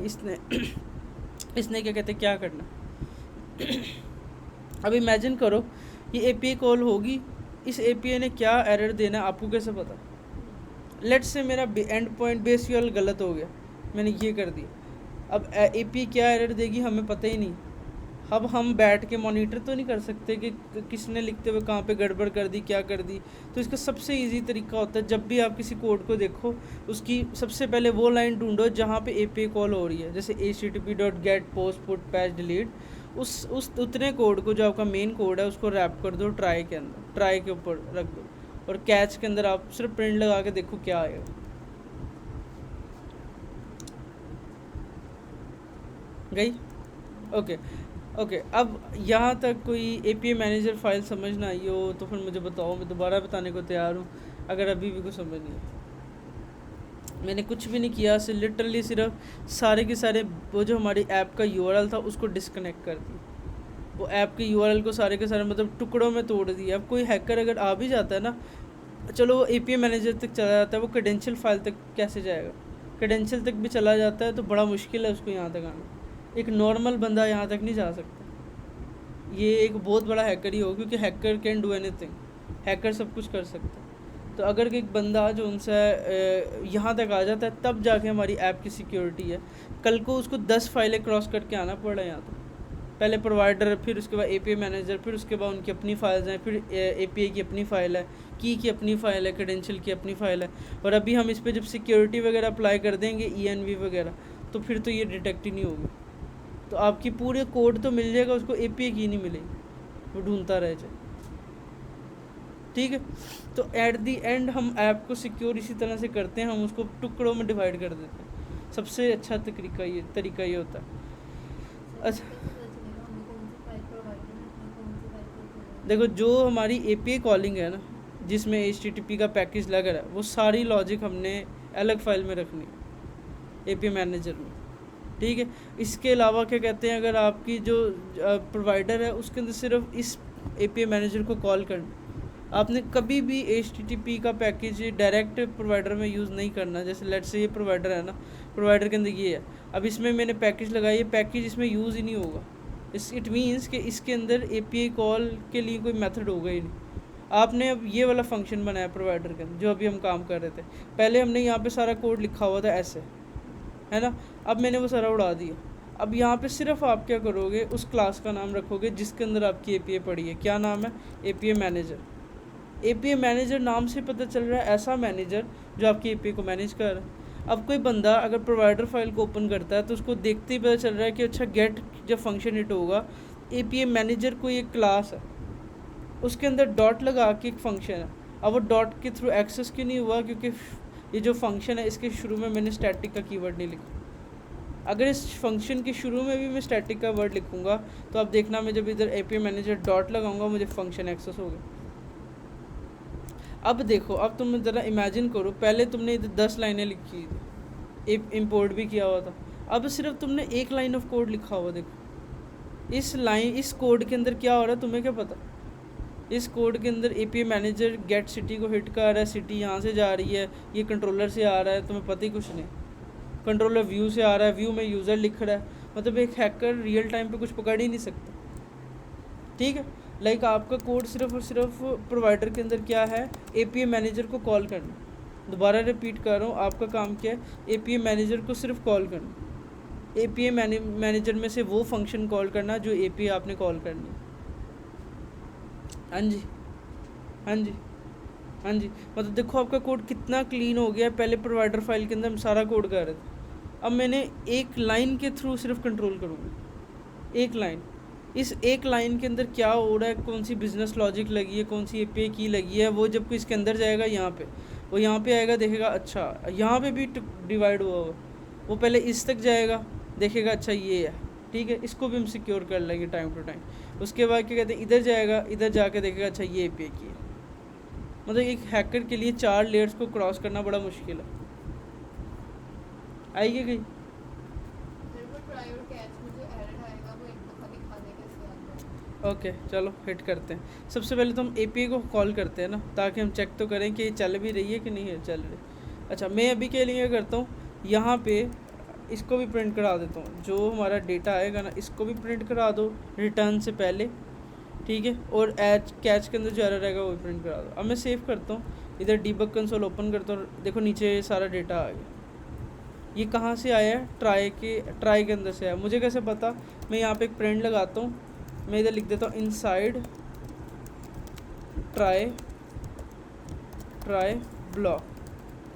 इसने क्या कहते हैं क्या करना। अब इमेजिन करो ये एपीआई कॉल होगी, इस एपीआई ने क्या एरर देना है आपको कैसे पता? लेट्स से मेरा एंड पॉइंट बेस यूआरएल गलत हो गया, मैंने ये कर दिया। अब एपीआई क्या एरर देगी हमें पता ही नहीं। अब हम बैठ के मॉनिटर तो नहीं कर सकते कि किसने लिखते हुए कहाँ पे गड़बड़ कर दी, क्या कर दी। तो इसका सबसे इजी तरीका होता है, जब भी आप किसी कोड को देखो उसकी सबसे पहले वो लाइन ढूंढो जहाँ पे एपीआई कॉल हो रही है। जैसे http.get post put patch delete, उस उतने कोड को जो आपका मेन कोड है उसको रैप कर दो ट्राई के अंदर, ट्राई के ऊपर रख दो, और कैच के अंदर आप सिर्फ प्रिंट लगा के देखो क्या आएगा। गई? ओके, अब यहाँ तक कोई एपीआई मैनेजर फाइल समझ ना आई हो तो फिर मुझे बताओ, मैं दोबारा बताने को तैयार हूँ। अगर अभी भी कुछ समझ नहीं है, मैंने कुछ भी नहीं किया, लिटरली सिर्फ सारे के सारे वो जो हमारी ऐप का यूआरएल था उसको डिस्कनेक्ट कर दिया। वो ऐप के यूआरएल को सारे के सारे मतलब टुकड़ों में तोड़ दिया। अब कोई हैकर अगर आ भी जाता है ना, चलो वो एपीआई मैनेजर तक चला जाता है, वो क्रेडेंशियल फाइल तक कैसे जाएगा? क्रेडेंशियल तक भी चला जाता है तो बड़ा मुश्किल है उसको यहाँ तक आना। एक नॉर्मल बंदा यहाँ तक नहीं जा सकता। ये एक बहुत बड़ा हैकर ही हो, क्योंकि hacker can do anything, hacker सब कुछ कर सकता है। तो अगर एक बंदा जो उनसे यहाँ तक आ जाता है तब जाके हमारी ऐप की सिक्योरिटी है। कल को उसको 10 फाइलें क्रॉस करके आना पड़ रहा है यहाँ तक। पहले प्रोवाइडर, फिर उसके बाद एपीआई मैनेजर, फिर उसके बाद उनकी अपनी फाइल्स हैं, फिर एपीआई की अपनी फ़ाइल है, की अपनी फ़ाइल है, क्रेडेंशियल की अपनी फ़ाइल है। और अभी हम इस पर जब सिक्योरिटी वगैरह अप्लाई कर देंगे ENV वगैरह, तो फिर तो ये डिटेक्ट ही नहीं होगी। तो आपकी पूरे कोड तो मिल जाएगा, उसको एपीआई की नहीं मिलेगी, वो ढूंढता रह जाए। ठीक है, तो एट दी एंड हम ऐप को सिक्योर इसी तरह से करते हैं, हम उसको टुकड़ों में डिवाइड कर देते हैं। सबसे अच्छा तरीका ये होता है। अच्छा देखो, जो हमारी एपीआई कॉलिंग है ना, जिसमें HTTP का पैकेज लग रहा है, वो सारी लॉजिक हमने अलग फाइल में रखनी है एपीआई मैनेजर में। ठीक है। इसके अलावा क्या कहते हैं, अगर आपकी जो प्रोवाइडर है उसके अंदर सिर्फ इस API मैनेजर को कॉल करना, आपने कभी भी HTTP का पैकेज डायरेक्ट प्रोवाइडर में यूज़ नहीं करना। जैसे लेट से ये प्रोवाइडर है ना, प्रोवाइडर के अंदर ये है, अब इसमें मैंने पैकेज लगाया, ये पैकेज इसमें यूज़ ही नहीं होगा। इट मीन्स कि इसके अंदर API कॉल के लिए कोई मेथड होगा ही नहीं। आपने अब ये वाला फंक्शन बनाया प्रोवाइडर के अंदर, जो अभी हम काम कर रहे थे, पहले हमने यहाँ पे सारा कोड लिखा हुआ था ऐसे, है ना, अब मैंने वो सारा उड़ा दिया। अब यहाँ पे सिर्फ आप क्या करोगे, उस क्लास का नाम रखोगे जिसके अंदर आपकी API पड़ी है। क्या नाम है? API manager. API मैनेजर नाम से पता चल रहा है ऐसा मैनेजर जो आपकी API को मैनेज कर रहा है। अब कोई बंदा अगर प्रोवाइडर फाइल को ओपन करता है तो उसको देखते ही पता चल रहा है कि अच्छा गेट जब फंक्शन हिट होगा, API मैनेजर कोई एक क्लास है, उसके अंदर डॉट लगा के एक फंक्शन है। अब वो डॉट के थ्रू एक्सेस क्यों नहीं हुआ? क्योंकि ये जो फंक्शन है इसके शुरू में मैंने स्टैटिक का कीवर्ड नहीं लिखा। अगर इस फंक्शन के शुरू में भी मैं स्टैटिक का वर्ड लिखूंगा तो अब देखना, मैं जब इधर API मैनेजर डॉट लगाऊंगा मुझे फंक्शन एक्सेस होगा। अब देखो, अब तुम ज़रा इमेजिन करो, पहले तुमने इधर 10 लाइनें लिखी थी, एक इम्पोर्ट भी किया हुआ था, अब सिर्फ तुमने एक लाइन ऑफ कोड लिखा हुआ। देखो इस कोड के अंदर क्या हो रहा है, तुम्हें क्या पता? इस कोड के अंदर API मैनेजर गेट सिटी को हिट कर रहा है, सिटी यहाँ से जा रही है, ये कंट्रोलर से आ रहा है, तुम्हें पता ही कुछ नहीं। कंट्रोलर व्यू से आ रहा है, व्यू में यूज़र लिख रहा है, मतलब एक हैकर रियल टाइम पे कुछ पकड़ ही नहीं सकता। ठीक है, लाइक आपका कोड सिर्फ और सिर्फ प्रोवाइडर के अंदर क्या है, API मैनेजर को कॉल करना। दोबारा रिपीट कर रहा हूँ, आपका काम क्या है? API मैनेजर को सिर्फ कॉल करना। API मैनेजर में से वो फंक्शन कॉल करना जो API आपने कॉल करनी है। हाँ जी, हाँ जी, हाँ जी। मतलब देखो आपका कोड कितना क्लीन हो गया। पहले प्रोवाइडर फाइल के अंदर हम सारा कोड कर रहे थे, अब मैंने एक लाइन के थ्रू सिर्फ कंट्रोल करूँगा। एक लाइन, इस एक लाइन के अंदर क्या हो रहा है, कौन सी बिजनेस लॉजिक लगी है, कौन सी API की लगी है, वो जब कोई इसके अंदर जाएगा यहाँ पे, वो यहाँ पे आएगा, देखेगा अच्छा यहाँ पे भी डिवाइड हुआ हुआ, वो पहले इस तक जाएगा, देखेगा अच्छा ये है, ठीक है, इसको भी हम सिक्योर कर लेंगे टाइम टू टाइम। उसके बाद क्या कहते हैं, इधर जाएगा, इधर जाके देखेगा अच्छा ये API की है। मतलब एक हैकर के लिए 4 लेयर्स को क्रॉस करना बड़ा मुश्किल है। आएगी कहीं? ओके चलो हिट करते हैं। सबसे पहले तो हम API को कॉल करते हैं ना, ताकि हम चेक तो करें कि ये चल भी रही है कि नहीं है चल रही। अच्छा, मैं अभी के लिए करता हूँ, यहाँ पे इसको भी प्रिंट करा देता हूँ, जो हमारा डेटा आएगा ना इसको भी प्रिंट करा दो रिटर्न से पहले, ठीक है, और कैच के अंदर जो एरर रहेगा वो भी प्रिंट करा दो। अब मैं सेव करता हूँ, इधर डीबग कंसोल ओपन करता हूँ, देखो नीचे सारा डेटा आ गया। ये कहाँ से आया है? ट्राई के अंदर से आया। मुझे कैसे पता? मैं यहाँ पे एक प्रिंट लगाता हूँ, मैं इधर लिख देता हूँ इनसाइड ट्राई ब्लॉक।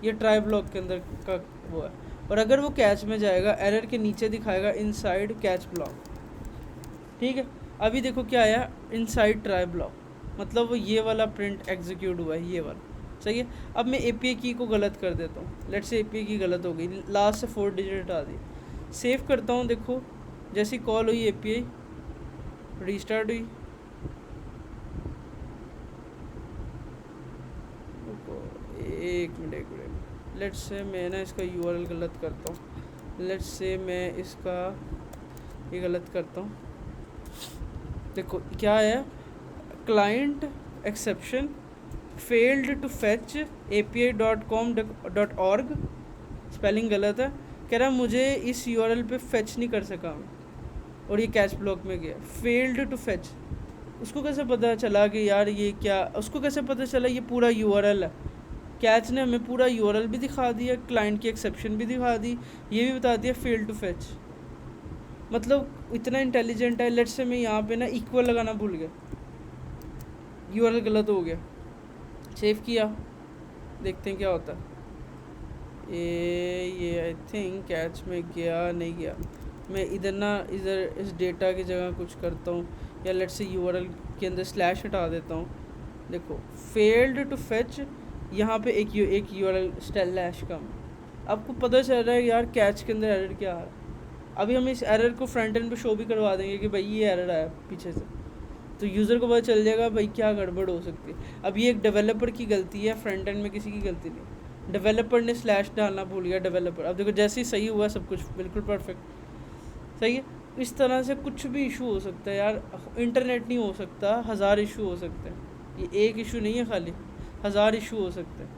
ये ट्राई ब्लॉक के अंदर का वो है, और अगर वो कैच में जाएगा एरर के नीचे दिखाएगा इनसाइड कैच ब्लॉक। ठीक है, अभी देखो क्या आया, इनसाइड ट्राई ब्लॉक, मतलब वो ये वाला प्रिंट एग्जीक्यूट हुआ है, ये वाला। सही है। अब मैं API की को गलत कर देता हूँ, लेट्स से API की गलत हो गई, लास्ट से 4 डिजिट हटा दी। सेव करता हूँ, देखो जैसी कॉल हुई API रीस्टार्ट हुई, एक मिनट, लेट्स से मैं ना इसका URL गलत करता हूँ, लेट्स से मैं इसका ये गलत करता हूँ। देखो क्या है, client exception failed to fetch api.com.org, spelling गलत है, कह रहा मुझे इस URL पे फेच नहीं कर सका मैं, और ये कैच ब्लॉक में गया, फेल्ड टू फेच। उसको कैसे पता चला कि यार ये क्या, उसको कैसे पता चला ये पूरा URL है? कैच ने हमें पूरा URL भी दिखा दिया, क्लाइंट की एक्सेप्शन भी दिखा दी, ये भी बता दिया फेल्ड टू फेच। मतलब इतना इंटेलिजेंट है। लेट्स से मैं यहाँ पे ना इक्वल लगाना भूल गया, URL गलत हो गया, सेव किया, देखते हैं क्या होता है। ये आई थिंक कैच में गया, नहीं गया। मैं इधर इस डेटा की जगह कुछ करता हूँ, या लेट्स से URL के अंदर स्लैश हटा देता हूँ। देखो फेल्ड टू फेच, यहाँ पे एक URL स्लैश कम। आपको पता चल रहा है यार कैच के अंदर एरर क्या आ रहा है। अभी हम इस एरर को फ्रंट एंड पे शो भी करवा देंगे कि भाई ये एरर आया पीछे से, तो यूज़र को पता चल जाएगा भाई क्या गड़बड़ हो सकती है। अब ये एक डेवलपर की गलती है, फ्रंट एंड में किसी की गलती नहीं। डेवलपर ने स्लैश डालना भूल गया डेवलपर। अब देखो जैसे ही सही हुआ सब कुछ बिल्कुल परफेक्ट। सही है। इस तरह से कुछ भी इशू हो सकता है यार, इंटरनेट नहीं हो सकता, हज़ार इशू हो सकते हैं, ये एक इशू नहीं है खाली, हज़ार इशू हो सकते हैं।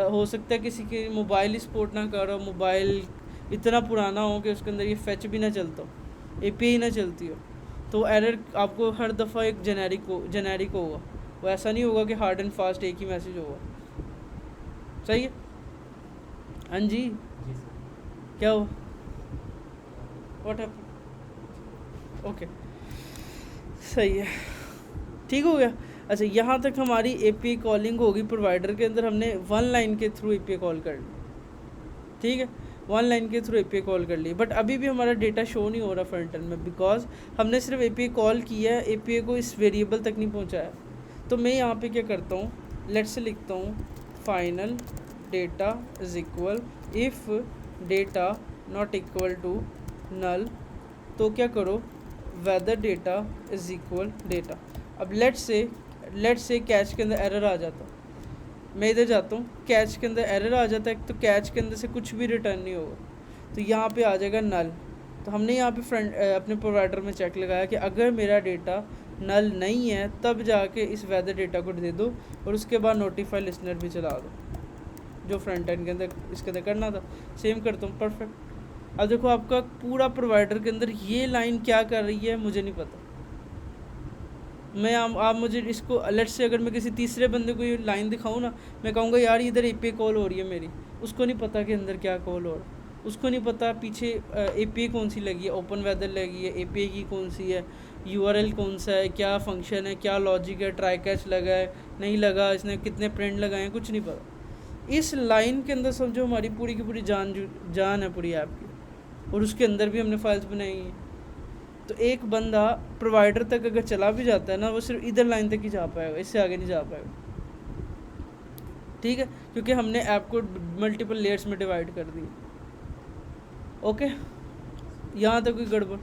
हो सकता है किसी के मोबाइल ही सपोर्ट ना कर रहा हो, मोबाइल इतना पुराना हो कि उसके अंदर ये फेच भी ना चलता हो, एपीआई ना चलती हो, तो एरर आपको हर दफ़ा एक जेनेरिक होगा, वो ऐसा नहीं होगा कि हार्ड एंड फास्ट एक ही मैसेज होगा। सही है। हाँ जी, क्या हुआ, व्हाट हैपेंड, ओके सही है, ठीक हो गया। अच्छा, यहाँ तक हमारी एपीआई कॉलिंग होगी, प्रोवाइडर के अंदर हमने वन लाइन के थ्रू एपीआई कॉल कर ली, ठीक है, वन लाइन के थ्रू एपीआई कॉल कर ली, बट अभी भी हमारा डेटा शो नहीं हो रहा फ्रंट एंड में, बिकॉज हमने सिर्फ एपीआई कॉल किया है, एपीआई को इस वेरिएबल तक नहीं पहुँचाया। तो मैं यहाँ पे क्या करता हूँ, लेट्स से लिखता हूँ final data is equal, if data not equal to null, तो क्या करो, weather data is equal data. अब लेट्स से कैच के अंदर एरर आ जाता, मैं इधर जाता हूँ, कैच के अंदर एरर आ जाता है, तो कैच के अंदर से कुछ भी रिटर्न नहीं होगा, तो यहाँ पे आ जाएगा नल। तो हमने यहाँ पे अपने प्रोवाइडर में चेक लगाया कि अगर मेरा डेटा नल नहीं है तब जाके इस वेदर डेटा को दे दो, और उसके बाद नोटिफाई लिसनर भी चला दो, जो फ्रंट एंड के अंदर इसके अंदर करना था। सेम करता हूँ, परफेक्ट। अब देखो आपका पूरा प्रोवाइडर के अंदर ये लाइन क्या कर रही है मुझे नहीं पता, मैं आप मुझे इसको अलर्ट से, अगर मैं किसी तीसरे बंदे को ये लाइन दिखाऊँ ना, मैं कहूँगा यार इधर एपीआई कॉल हो रही है मेरी, उसको नहीं पता कि अंदर क्या कॉल हो रहा है, उसको नहीं पता पीछे एपीआई कौन सी लगी है, ओपन वेदर लगी है, एपीआई की कौन सी है, यूआरएल कौन सा है, क्या फंक्शन है, क्या लॉजिक है, ट्राई कैच लगा है नहीं लगा, इसने कितने प्रिंट लगाए हैं, कुछ नहीं पता। इस लाइन के अंदर समझो हमारी पूरी की पूरी जान है पूरी ऐप की, और उसके अंदर भी हमने फाइल्स बनाई हैं। तो एक बंदा प्रोवाइडर तक अगर चला भी जाता है ना, वो सिर्फ इधर लाइन तक ही जा पाएगा, इससे आगे नहीं जा पाएगा, ठीक है, क्योंकि हमने ऐप को मल्टीपल लेयर्स में डिवाइड कर दी। ओके, यहाँ तक कोई गड़बड़,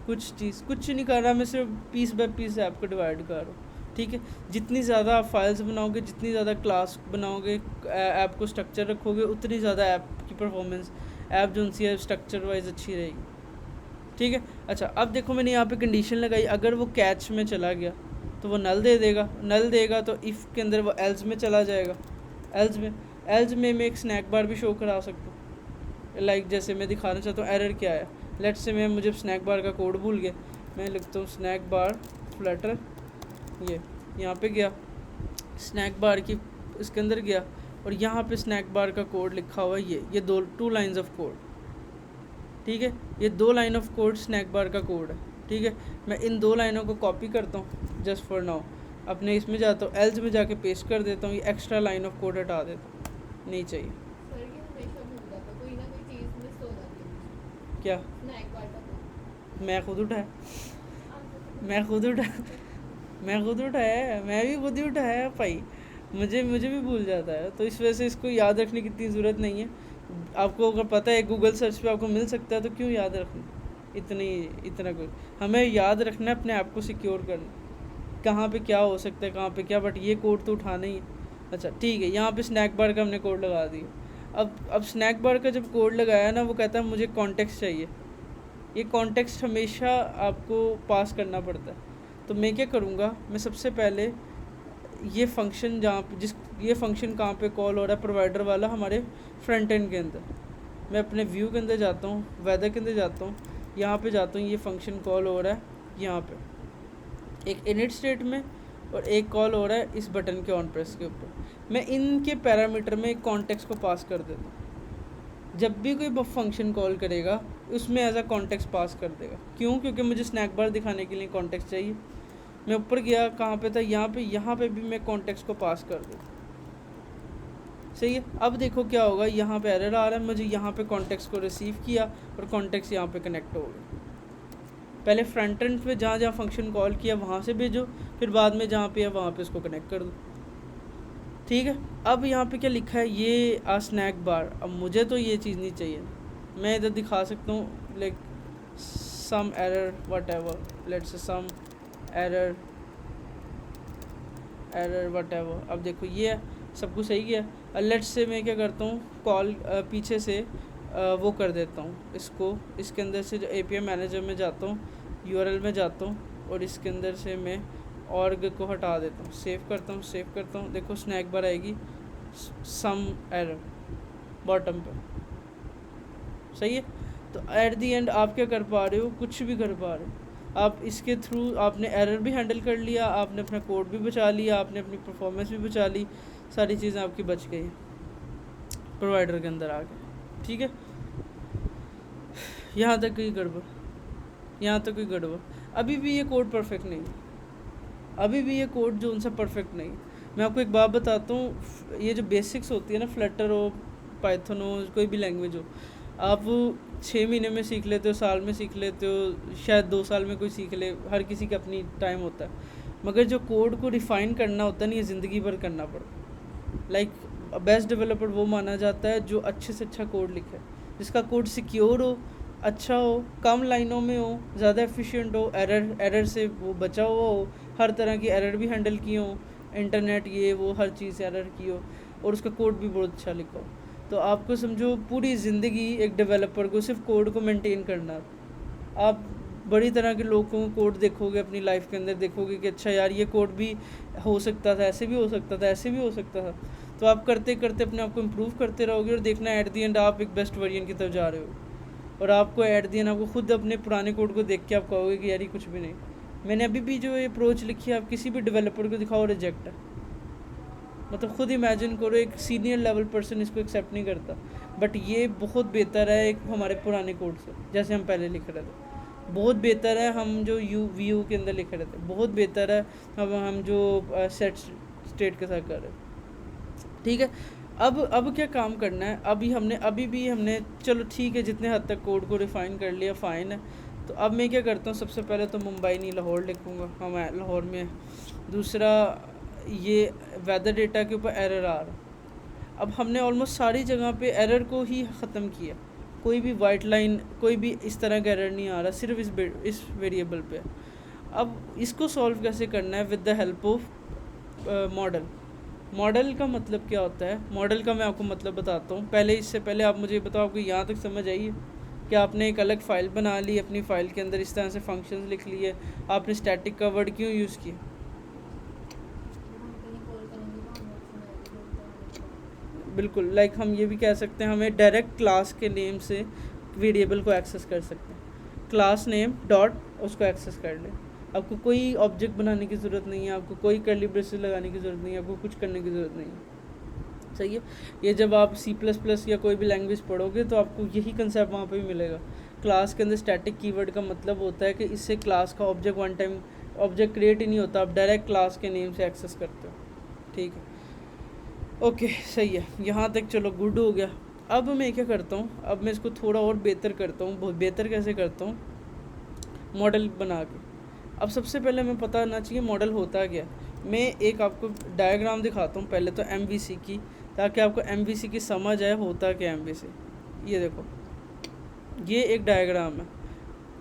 कुछ नहीं कर रहा, मैं सिर्फ पीस बाय पीस ऐप को डिवाइड कर रहा हूँ, ठीक है। जितनी ज़्यादा आप फाइल्स बनाओगे, जितनी ज़्यादा क्लास बनाओगे, ऐप को स्ट्रक्चर रखोगे, उतनी ज़्यादा ऐप की परफॉर्मेंस, ऐप जो सी है स्ट्रक्चर वाइज अच्छी रहेगी, ठीक है। अच्छा, अब देखो मैंने यहाँ पे कंडीशन लगाई, अगर वो कैच में चला गया तो वो नल दे देगा, नल देगा तो इफ़ के अंदर वो एल्स में चला जाएगा, एल्स में मैं एक स्नैक बार भी शो करा सकता हूँ, लाइक जैसे मैं दिखाना चाहता हूँ एरर क्या है। लेट्स से मैं मुझे स्नैक बार का कोड भूल गया, मैं लिखता हूँ स्नैक बार फ्लटर, ये यहाँ पे गया स्नैक बार की, इसके अंदर गया, और यहाँ पे स्नैक बार का कोड लिखा हुआ है, ये टू लाइन्स ऑफ कोड, ठीक है, ये 2 line of code snack bar का कोड है, ठीक है। मैं इन 2 लाइनों को कॉपी करता हूँ जस्ट फॉर नाउ, अपने इसमें जाता हूँ, एल्स में जाके पेस्ट कर देता हूँ, ये एक्स्ट्रा लाइन ऑफ कोड हटा देता हूँ, नहीं चाहिए। क्या मैं खुद उठाया, मैं खुद उठाया, मैं भी खुद ही उठाया भाई, मुझे भी भूल जाता है, तो इस वजह से इसको याद रखने की इतनी ज़रूरत नहीं है। आपको अगर पता है गूगल सर्च पे आपको मिल सकता है, तो क्यों याद रखना इतना कुछ, हमें याद रखना है अपने आप को सिक्योर करना, कहाँ पे क्या हो सकता है, कहाँ पे क्या, बट ये कोड तो उठाना ही है। अच्छा ठीक है, यहाँ पे स्नैक बार का हमने कोड लगा दिया। अब स्नैक बार का जब कोड लगाया ना, वो कहता है मुझे कॉन्टेक्स्ट चाहिए, ये कॉन्टेक्स्ट हमेशा आपको पास करना पड़ता है। तो मैं क्या करूँगा, मैं सबसे पहले ये फंक्शन ये फंक्शन कहाँ पे कॉल हो रहा है प्रोवाइडर वाला, हमारे फ्रंट एंड के अंदर, मैं अपने व्यू के अंदर जाता हूँ, वेदर के अंदर जाता हूँ, यहाँ पे जाता हूँ, ये फंक्शन कॉल हो रहा है यहाँ पे एक इनिट स्टेट में, और एक कॉल हो रहा है इस बटन के ऑन प्रेस के ऊपर। मैं इनके पैरामीटर में एक कॉन्टेक्स्ट को पास कर देता हूँ, जब भी कोई फंक्शन कॉल करेगा उसमें एज अ कॉन्टेक्स्ट पास कर देगा। क्यों? क्योंकि मुझे स्नैक बार दिखाने के लिए कॉन्टेक्स्ट चाहिए। मैं ऊपर गया, कहाँ पे था, यहाँ पे भी मैं कॉन्टेक्स्ट को पास कर देता, सही है। अब देखो क्या होगा, यहाँ पे एरर आ रहा है, मुझे यहाँ पे कॉन्टेक्स्ट को रिसीव किया और कॉन्टेक्स्ट यहाँ पे कनेक्ट हो गया। पहले फ्रंट एंड पे जहाँ फंक्शन कॉल किया वहाँ से भेजो, फिर बाद में जहाँ पे है वहाँ पे इसको कनेक्ट कर दो, ठीक है। अब यहाँ पे क्या लिखा है, ये आ स्नैक बार। अब मुझे तो ये चीज़ नहीं चाहिए, मैं इधर दिखा सकता हूँ like some error whatever, let's some error whatever. अब देखो ये सब कुछ सही है। लेट्स से मैं क्या करता हूँ, कॉल पीछे से वो कर देता हूँ इसको, इसके अंदर से जो API मैनेजर में जाता हूँ, URL में जाता हूँ और इसके अंदर से मैं ऑर्ग को हटा देता हूँ, सेव करता हूँ, देखो स्नैक बार आएगी, सम एरर बॉटम पे, सही है। तो एट दी एंड आप क्या कर पा रहे हो, कुछ भी कर पा रहे हो आप इसके थ्रू। आपने एरर भी हैंडल कर लिया, आपने अपना कोड भी बचा लिया, आपने अपनी परफॉर्मेंस भी बचा ली, सारी चीज़ें आपकी बच गई प्रोवाइडर के अंदर आके, ठीक है। यहाँ तक कोई गड़बड़, अभी भी ये कोड परफेक्ट नहीं है, अभी भी ये कोड जो उनसे परफेक्ट नहीं है। मैं आपको एक बात बताता हूँ, ये जो बेसिक्स होती है ना, फ्लटर हो, पाइथन हो, कोई भी लैंग्वेज हो, आप 6 महीने में सीख लेते हो, साल में सीख लेते हो, शायद 2 साल में कोई सीख ले, हर किसी का अपनी टाइम होता है। मगर जो कोड को रिफ़ाइन करना होता है ना, ये ज़िंदगी भर करना पड़ता है। लाइक बेस्ट डेवलपर वो माना जाता है जो अच्छे से अच्छा कोड लिखे, जिसका कोड सिक्योर हो, अच्छा हो, कम लाइनों में हो, ज़्यादा एफिशिएंट हो, एरर से वो बचा हुआ हो, हर तरह की एरर भी हैंडल की हो, इंटरनेट ये वो हर चीज़ एरर की हो, और उसका कोड भी बहुत अच्छा लिखा हो। तो आपको समझो पूरी ज़िंदगी एक डेवलपर को सिर्फ कोड को मेंटेन करना। आप बड़ी तरह के लोगों को कोड देखोगे अपनी लाइफ के अंदर, देखोगे कि अच्छा यार ये कोड भी हो सकता था, ऐसे भी हो सकता था, ऐसे भी हो सकता था। तो आप करते करते अपने आप को इम्प्रूव करते रहोगे और देखना एट दी एंड आप एक बेस्ट वर्जन की तरफ जा रहे हो। और आपको एट दी एंड आपको खुद अपने पुराने कोड को देख के आप कहोगे कि यार ये कुछ भी नहीं। मैंने अभी भी जो ये अप्रोच लिखी है, आप किसी भी डेवलपर को दिखाओ, रिजेक्ट है। मतलब खुद इमेजिन करो, एक सीनियर लेवल पर्सन इसको एक्सेप्ट नहीं करता। बट ये बहुत बेहतर है एक हमारे पुराने कोड से, जैसे हम पहले लिख रहे थे, बहुत बेहतर है हम जो VU के अंदर लिख रहे थे, बहुत बेहतर है हम जो सेट स्टेट के साथ कर रहे हैं, ठीक है। अब क्या काम करना है, अभी भी हमने चलो ठीक है, जितने हद तक कोड को रिफ़ाइन कर लिया फ़ाइन है। तो अब मैं क्या करता हूँ, सबसे पहले तो मुंबई नहीं लाहौर लिखूँगा, हम लाहौर में। दूसरा, ये वेदर डेटा के ऊपर एरर आ रहा। अब हमने ऑलमोस्ट सारी जगह पे एरर को ही ख़त्म किया, कोई भी वाइट लाइन, कोई भी इस तरह का एरर नहीं आ रहा, सिर्फ इस वेरिएबल पे। अब इसको सॉल्व कैसे करना है, with the help of model. Model का मतलब क्या होता है, मॉडल का मैं आपको मतलब बताता हूँ। इससे पहले आप मुझे बताओ, आपको यहाँ तक समझ आई है कि आपने एक अलग फ़ाइल बना ली, अपनी फ़ाइल के अंदर इस तरह से फंक्शंस लिख लिए, आपने स्टैटिक का वर्ड क्यों यूज़ किया? बिल्कुल, लाइक हम ये भी कह सकते हैं, हमें डायरेक्ट क्लास के नेम से वेरिएबल को एक्सेस कर सकते हैं। क्लास नेम डॉट उसको एक्सेस कर लें, आपको कोई ऑब्जेक्ट बनाने की ज़रूरत नहीं है, आपको कोई कर्ली ब्रेसेस लगाने की ज़रूरत नहीं है, आपको कुछ करने की ज़रूरत नहीं है, सही है। ये जब आप C++ या कोई भी लैंग्वेज पढ़ोगे तो आपको यही कंसेप्ट वहाँ पे भी मिलेगा। क्लास के अंदर स्टैटिक कीवर्ड का मतलब होता है कि इससे क्लास का object one time object create ही नहीं होता, आप डायरेक्ट क्लास के नेम से एक्सेस करते हो, ठीक है। ओके, सही है, यहाँ तक चलो गुड हो गया। अब मैं क्या करता हूँ, अब मैं इसको थोड़ा और बेहतर करता हूँ। बहुत बेहतर कैसे करता हूँ, मॉडल बना के। अब सबसे पहले हमें पता होना चाहिए मॉडल होता क्या। मैं एक आपको डायग्राम दिखाता हूँ पहले तो MVC की, ताकि आपको MVC की समझ आए होता क्या MVC। ये देखो, ये एक डायग्राम है,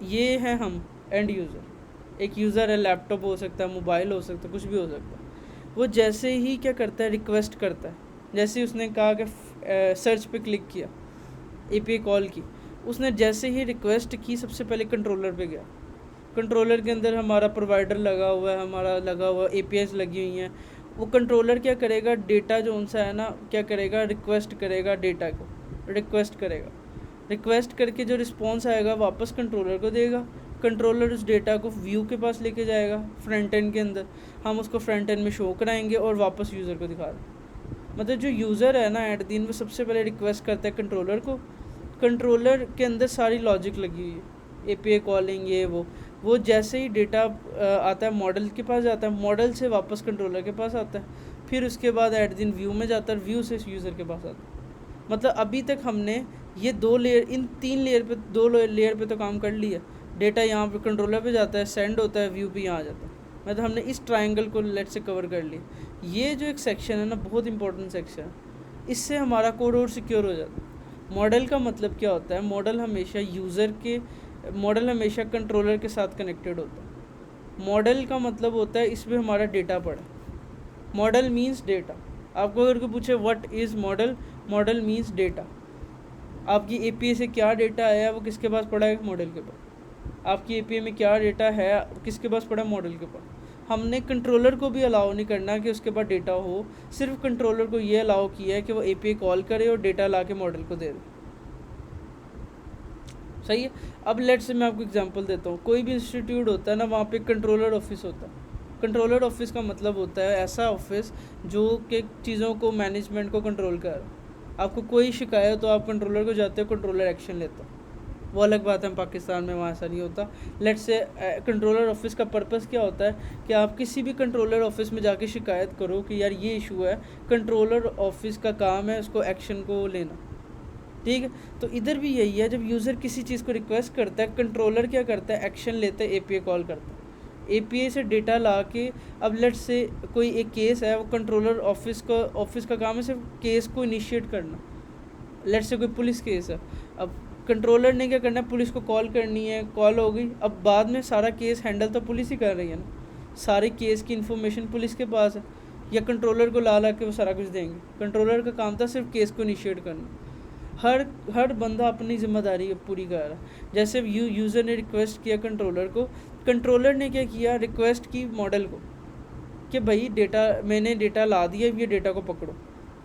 ये है हम एंड यूज़र। एक यूज़र है, लैपटॉप हो सकता है, मोबाइल हो सकता है, कुछ भी हो सकता है। वो जैसे ही क्या करता है, रिक्वेस्ट करता है। जैसे ही उसने कहा कि सर्च पे क्लिक किया, API कॉल की, उसने जैसे ही रिक्वेस्ट की, सबसे पहले कंट्रोलर पे गया। कंट्रोलर के अंदर हमारा प्रोवाइडर लगा हुआ है, हमारा लगा हुआ APIs लगी हुई हैं। वो कंट्रोलर क्या करेगा, डेटा जो उनसा है ना, क्या करेगा, रिक्वेस्ट करेगा, डेटा को रिक्वेस्ट करेगा। रिक्वेस्ट करके जो रिस्पॉन्स आएगा वापस कंट्रोलर को देगा। कंट्रोलर उस डेटा को व्यू के पास लेके जाएगा, फ्रंट एंड के अंदर हम उसको फ्रंट एंड में शो कराएंगे और वापस यूज़र को दिखा दें। मतलब जो यूज़र है ना एट दिन, वो सबसे पहले रिक्वेस्ट करता है कंट्रोलर को। कंट्रोलर के अंदर सारी लॉजिक लगी हुई है, API कॉलिंग ये वो जैसे ही डेटा आता है मॉडल के पास जाता है, मॉडल से वापस कंट्रोलर के पास आता है, फिर उसके बाद एट दिन व्यू में जाता है, व्यू से यूज़र के पास आता है। मतलब अभी तक हमने ये 2 लेयर, इन 3 लेयर पे, 2 लेयर पे तो काम कर लिया। डेटा यहाँ पे कंट्रोलर पे जाता है, सेंड होता है, व्यू पे यहाँ आ जाता है। मतलब हमने इस ट्रायंगल को लेट से कवर कर लिया। ये जो एक सेक्शन है ना, बहुत इंपॉर्टेंट सेक्शन है, इससे हमारा कोड और सिक्योर हो जाता है। मॉडल का मतलब क्या होता है, मॉडल हमेशा कंट्रोलर के साथ कनेक्टेड होता है। मॉडल का मतलब होता है इसमें हमारा डेटा पड़ा। Model means data. आपको अगर कोई पूछे what is model, model means data. आपकी एपीआई से क्या डेटा आया वो किसके पास पड़ा है? मॉडल के पास। आपकी एपीआई में क्या डेटा है किसके पास पड़ा? मॉडल के पास। हमने कंट्रोलर को भी अलाउ नहीं करना कि उसके पास डेटा हो, सिर्फ कंट्रोलर को ये अलाउ किया है कि वो एपीआई कॉल करे और डेटा ला के मॉडल को दे दे। सही है। अब लेट से मैं आपको एग्जांपल देता हूँ। कोई भी इंस्टीट्यूट होता है ना, वहाँ पे कंट्रोलर ऑफिस होता है। कंट्रोलर ऑफिस का मतलब होता है ऐसा ऑफिस जो कि चीज़ों को, मैनेजमेंट को कंट्रोल कर। आपको कोई शिकायत तो आप कंट्रोलर को जाते हो, कंट्रोलर एक्शन लेता। वो अलग बात है, पाकिस्तान में वहाँ ऐसा नहीं होता। लेट से कंट्रोलर ऑफिस का पर्पस क्या होता है कि आप किसी भी कंट्रोलर ऑफिस में जाके शिकायत करो कि यार ये इशू है, कंट्रोलर ऑफिस का काम है उसको एक्शन को लेना। ठीक है, तो इधर भी यही है, जब यूज़र किसी चीज़ को रिक्वेस्ट करता है, कंट्रोलर क्या करता है? एक्शन लेते हैं, एपीआई कॉल करता है। एपीआई से डेटा ला के, अब लेट से कोई एक केस है, वो कंट्रोलर ऑफिस का काम है सिर्फ केस को इनिशिएट करना। लेट से कोई पुलिस केस है, अब कंट्रोलर ने क्या करना है? पुलिस को कॉल करनी है, कॉल हो गई, अब बाद में सारा केस हैंडल तो पुलिस ही कर रही है ना, सारे केस की इन्फॉर्मेशन पुलिस के पास है, या कंट्रोलर को ला के वो सारा कुछ देंगे? कंट्रोलर का काम था सिर्फ केस को इनिशिएट करना। हर बंदा अपनी जिम्मेदारी पूरी कर रहा है। जैसे यूज़र ने रिक्वेस्ट किया कंट्रोलर को, कंट्रोलर ने क्या किया? रिक्वेस्ट की मॉडल को कि भाई डेटा, मैंने डेटा ला दिया, ये डेटा को पकड़ो।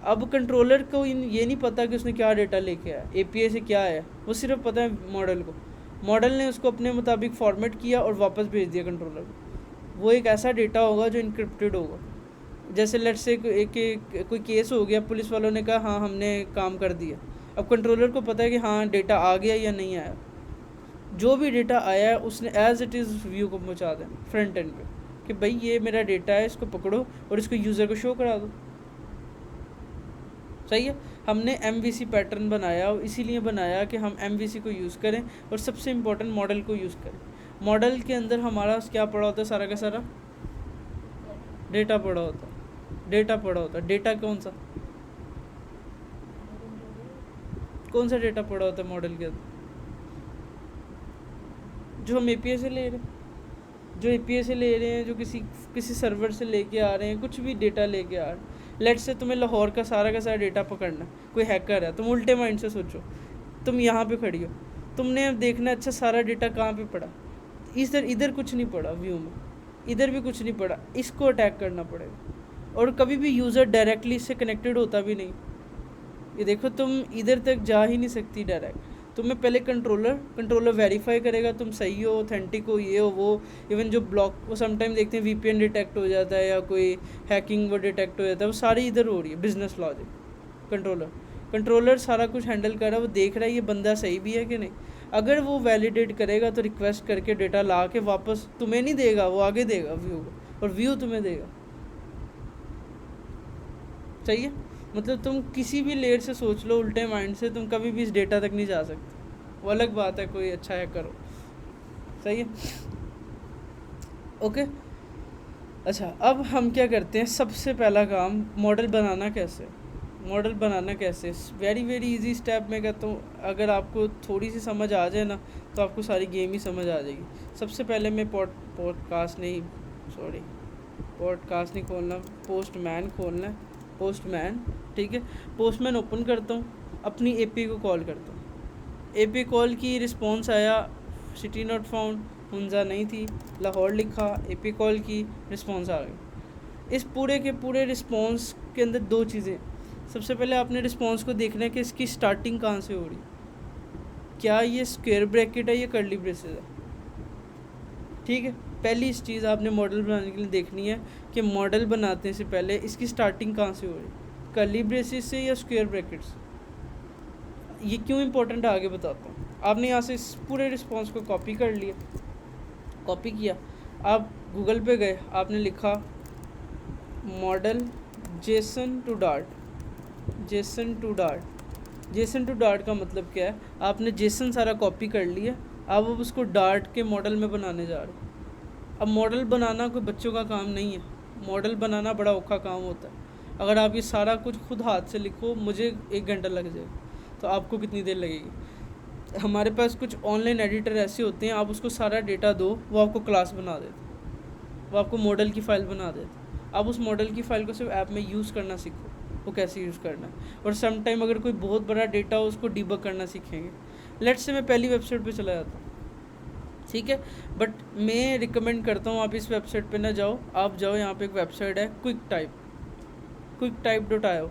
अब कंट्रोलर को ये नहीं पता कि उसने क्या डेटा लेके आया, एपीआई से क्या आया, वो सिर्फ पता है मॉडल को। मॉडल ने उसको अपने मुताबिक फॉर्मेट किया और वापस भेज दिया कंट्रोलर को। वो एक ऐसा डेटा होगा जो इनक्रिप्टेड होगा। जैसे लेट से कोई केस हो गया, पुलिस वालों ने कहा हाँ हमने काम कर दिया, अब कंट्रोलर को पता है कि हाँ डेटा आ गया या नहीं आया। जो भी डेटा आया है उसने एज इट इज़ व्यू को पहुँचा दें फ्रंट एंड पे कि भाई ये मेरा डेटा है, इसको पकड़ो और इसको यूज़र को शो करा दो। सही है। हमने MVC पैटर्न बनाया, इसीलिए बनाया कि हम MVC को यूज़ करें और सबसे इम्पोर्टेंट मॉडल को यूज़ करें। मॉडल के अंदर हमारा क्या पड़ा होता है? सारा का सारा डेटा पड़ा होता है। डेटा कौन सा डेटा पड़ा होता है मॉडल के अंदर? जो हम एपीआई से ले रहे हैं, जो किसी सर्वर से लेके आ रहे हैं, कुछ भी डेटा लेके आ रहे हैं। लेट से तुम्हें लाहौर का सारा डेटा पकड़ना, कोई हैकर है, तुम उल्टे माइंड से सोचो, तुम यहाँ पे खड़ी हो, तुमने देखना अच्छा सारा डेटा कहाँ पे पड़ा, इधर कुछ नहीं पड़ा व्यू में, इधर भी कुछ नहीं पड़ा, इसको अटैक करना पड़ेगा। और कभी भी यूज़र डायरेक्टली इससे कनेक्टेड होता भी नहीं। ये देखो, तुम इधर तक जा ही नहीं सकती डायरेक्ट। तुम्हें पहले कंट्रोलर वेरीफाई करेगा तुम सही हो, ऑथेंटिक हो, ये हो वो। इवन जो ब्लॉक, वो समटाइम देखते हैं VPN डिटेक्ट हो जाता है या कोई हैकिंग वो डिटेक्ट हो जाता है, वो सारी इधर हो रही है। बिजनेस लॉजिक कंट्रोलर सारा कुछ हैंडल कर रहा है, वो देख रहा है ये बंदा सही भी है कि नहीं। अगर वो वैलिडेट करेगा तो रिक्वेस्ट करके डेटा ला के वापस तुम्हें नहीं देगा, वो आगे देगा व्यू को, और व्यू तुम्हें देगा। सही है। मतलब तुम किसी भी लेयर से सोच लो, उल्टे माइंड से, तुम कभी भी इस डेटा तक नहीं जा सकते। वो अलग बात है कोई अच्छा है करो। सही है। ओके। अच्छा, अब हम क्या करते हैं? सबसे पहला काम, मॉडल बनाना कैसे? वेरी इजी स्टेप में कहता हूँ। अगर आपको थोड़ी सी समझ आ जाए ना तो आपको सारी गेम ही समझ आ जाएगी। सबसे पहले मैं पॉडकास्ट नहीं खोलना, पोस्टमैन। ठीक है, पोस्टमैन ओपन करता हूँ, अपनी एपीआई को कॉल करता हूँ। एपीआई कॉल की, रिस्पॉन्स आया सिटी नॉट फाउंड, हुंजा नहीं थी, लाहौर लिखा, एपीआई कॉल की, रिस्पॉन्स आ गई। इस पूरे के पूरे रिस्पॉन्स के अंदर दो चीज़ें। सबसे पहले आपने रिस्पॉन्स को देखना है कि इसकी स्टार्टिंग कहाँ से हो रही, क्या ये स्क्वायर ब्रैकेट है या कर्ली ब्रेसेस है। ठीक है, पहली इस चीज़ आपने मॉडल बनाने के लिए देखनी है कि मॉडल बनाने से पहले इसकी स्टार्टिंग कहाँ से हो रही, कर्ली ब्रेसेस से या स्क्वायर ब्रैकेट्स। ये क्यों इंपॉर्टेंट है आगे बताता हूँ। आपने यहाँ से इस पूरे रिस्पॉन्स को कॉपी किया, आप गूगल पे गए, आपने लिखा मॉडल जेसन टू डार्ट का मतलब क्या है? आपने जेसन सारा कॉपी कर लिया, अब उसको डार्ट के मॉडल में बनाने जा रहे हो। अब मॉडल बनाना कोई बच्चों का काम नहीं है, मॉडल बनाना बड़ा औखा काम होता है। अगर आप ये सारा कुछ खुद हाथ से लिखो, मुझे 1 घंटा लग जाएगा, तो आपको कितनी देर लगेगी? हमारे पास कुछ ऑनलाइन एडिटर ऐसे होते हैं, आप उसको सारा डेटा दो, वो आपको क्लास बना देते, वो आपको मॉडल की फ़ाइल बना देते। आप उस मॉडल की फ़ाइल को सिर्फ ऐप में यूज़ करना सीखो। वो कैसे यूज़ करना है। और सम टाइम अगर कोई बहुत बड़ा डेटा हो उसको डिबग करना सीखेंगे। लेट्स से मैं पहली वेबसाइट पे चला जाता हूँ, ठीक है, बट मैं रिकमेंड करता हूँ आप इस वेबसाइट पे ना जाओ, आप जाओ यहाँ पे एक वेबसाइट है QuickType.io।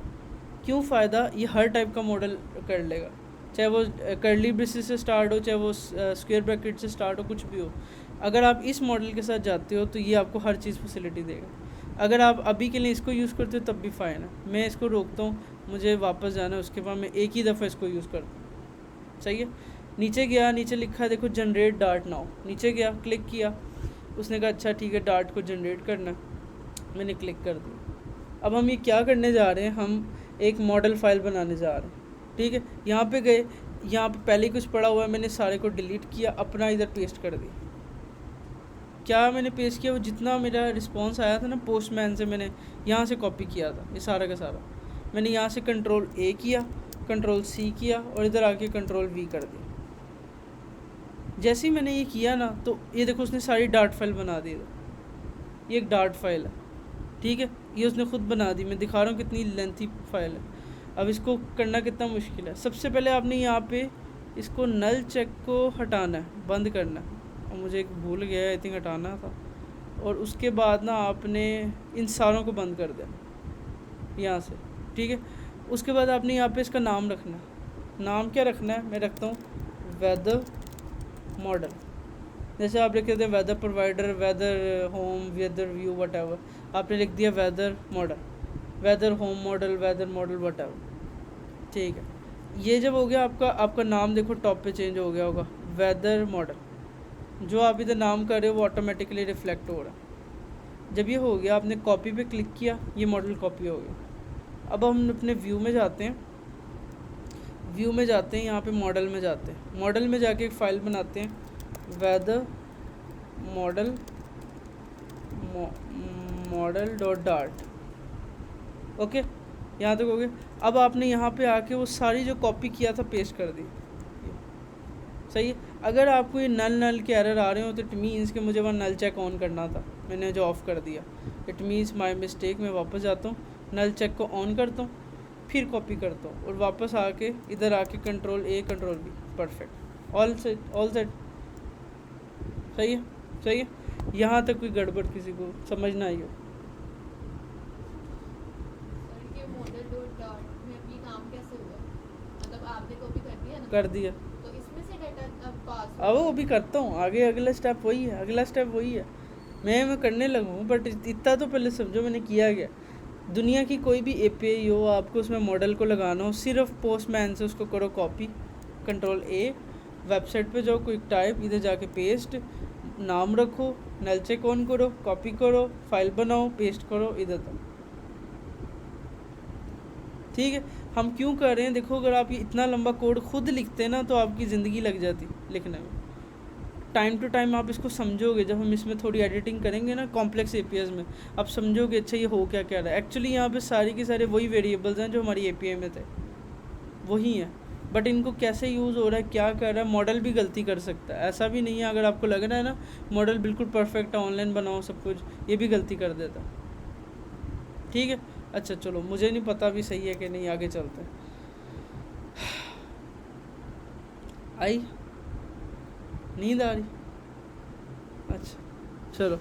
क्यों फ़ायदा, ये हर टाइप का मॉडल कर लेगा, चाहे वो कर्ली ब्रेसेस से स्टार्ट हो, चाहे वो स्क्वायर ब्रैकेट से स्टार्ट हो, कुछ भी हो। अगर आप इस मॉडल के साथ जाते हो तो ये आपको हर चीज़ फैसिलिटी देगा। अगर आप अभी के लिए इसको यूज़ करते हो तब भी फ़ाइन है, मैं इसको रोकता हूँ, मुझे वापस जाना है, उसके बाद मैं एक ही दफ़ा इसको यूज़ करता हूँ। सही है, नीचे गया, नीचे लिखा है देखो जनरेट डार्ट नाउ, नीचे गया, क्लिक किया, उसने कहा अच्छा ठीक है डार्ट को जनरेट करना है, मैंने क्लिक कर दिया। अब हम ये क्या करने जा रहे हैं, हम एक मॉडल फाइल बनाने जा रहे हैं, ठीक है। यहाँ पे गए, यहाँ पे पहले ही कुछ पड़ा हुआ है, मैंने सारे को डिलीट किया, अपना इधर पेस्ट कर दिया। क्या मैंने पेस्ट किया, वो जितना मेरा रिस्पॉन्स आया था ना पोस्टमैन से, मैंने यहाँ से कॉपी किया था, ये सारा का सारा मैंने यहाँ से Ctrl+A किया, Ctrl+C किया और इधर आके Ctrl+V कर दिया। जैसे ही मैंने ये किया ना तो ये देखो उसने सारी डार्ट फाइल बना दी, ये एक डार्ट फाइल है, ठीक है, ये उसने खुद बना दी। मैं दिखा रहा हूँ कितनी लेंथी फाइल है। अब इसको करना कितना मुश्किल है, सबसे पहले आपने यहाँ पे इसको नल चेक को हटाना है, बंद करना है, और मुझे एक भूल गया, आई थिंक हटाना था। और उसके बाद ना आपने इन सारों को बंद कर देना यहाँ से, ठीक है। उसके बाद आपने यहाँ पे इसका नाम रखना है। नाम क्या रखना है, मैं रखता हूँ वेदर मॉडल। जैसे आप लिख देते हैं weather provider, weather home, weather view, whatever, आपने लिख दिया weather model, weather home model, weather model, whatever, ठीक है। ये जब हो गया आपका नाम देखो टॉप पे चेंज हो गया होगा, वेदर मॉडल। जो आप इधर नाम कर रहे हो वो ऑटोमेटिकली रिफ्लेक्ट हो रहा है। जब ये हो गया, आपने कॉपी पे क्लिक किया, ये मॉडल कॉपी हो गया। अब हम अपने व्यू में जाते हैं, यहाँ पे मॉडल में जाते हैं, मॉडल में जाके एक फ़ाइल बनाते हैं, वेदर मॉडल.डार्ट, ओके, यहाँ तक हो गया। अब आपने यहाँ पे आके वो सारी जो कॉपी किया था पेस्ट कर दी, सही है। अगर आपको ये नल के एरर आ रहे हो तो इट मीन्स कि मुझे वहाँ नल चेक ऑन करना था, मैंने जो ऑफ़ कर दिया, इट मीन्स माय मिस्टेक। मैं वापस जाता हूँ, नल चेक को ऑन करता हूँ, फिर कॉपी करता हूँ और वापस आके इधर आके Ctrl+A Ctrl+V, perfect, all set, सही है। यहाँ तक कोई गड़बड़ किसी को समझ ना आई हो। कर दिया, तो इसमें से डेटा अब पास अब वो भी करता हूँ आगे, अगला स्टेप वही है, मैं करने लगा हूँ, बट इतना तो पहले समझो मैंने किया गया। दुनिया की कोई भी API हो, आपको उसमें मॉडल को लगाना हो, सिर्फ पोस्टमैन से उसको करो कॉपी, Ctrl+A, वेबसाइट पे जाओ, क्विक टाइप, इधर जाके पेस्ट, नाम रखो, नल चेक ऑन करो, कॉपी करो, फाइल बनाओ, पेस्ट करो इधर तक, ठीक है। हम क्यों कर रहे हैं, देखो अगर आप ये इतना लंबा कोड खुद लिखते ना तो आपकी ज़िंदगी लग जाती लिखने में। टाइम टू टाइम आप इसको समझोगे, जब हम इसमें थोड़ी एडिटिंग करेंगे ना कॉम्प्लेक्स APIs में, आप समझोगे अच्छा ये हो क्या रहा है। एक्चुअली यहाँ पे सारे के सारे वही वेरिएबल्स हैं जो हमारी API में थे, वही हैं, बट इनको कैसे यूज़ हो रहा है, क्या कर रहा है, मॉडल भी गलती कर सकता है। ऐसा भी नहीं है, अगर आपको लग रहा है ना मॉडल बिल्कुल परफेक्ट है, ऑनलाइन बनाओ सब कुछ, ये भी गलती कर देता, ठीक है। अच्छा चलो, मुझे नहीं पता अभी सही है कि नहीं, आगे चलते हैं। आई नींद आ रही, अच्छा चलो,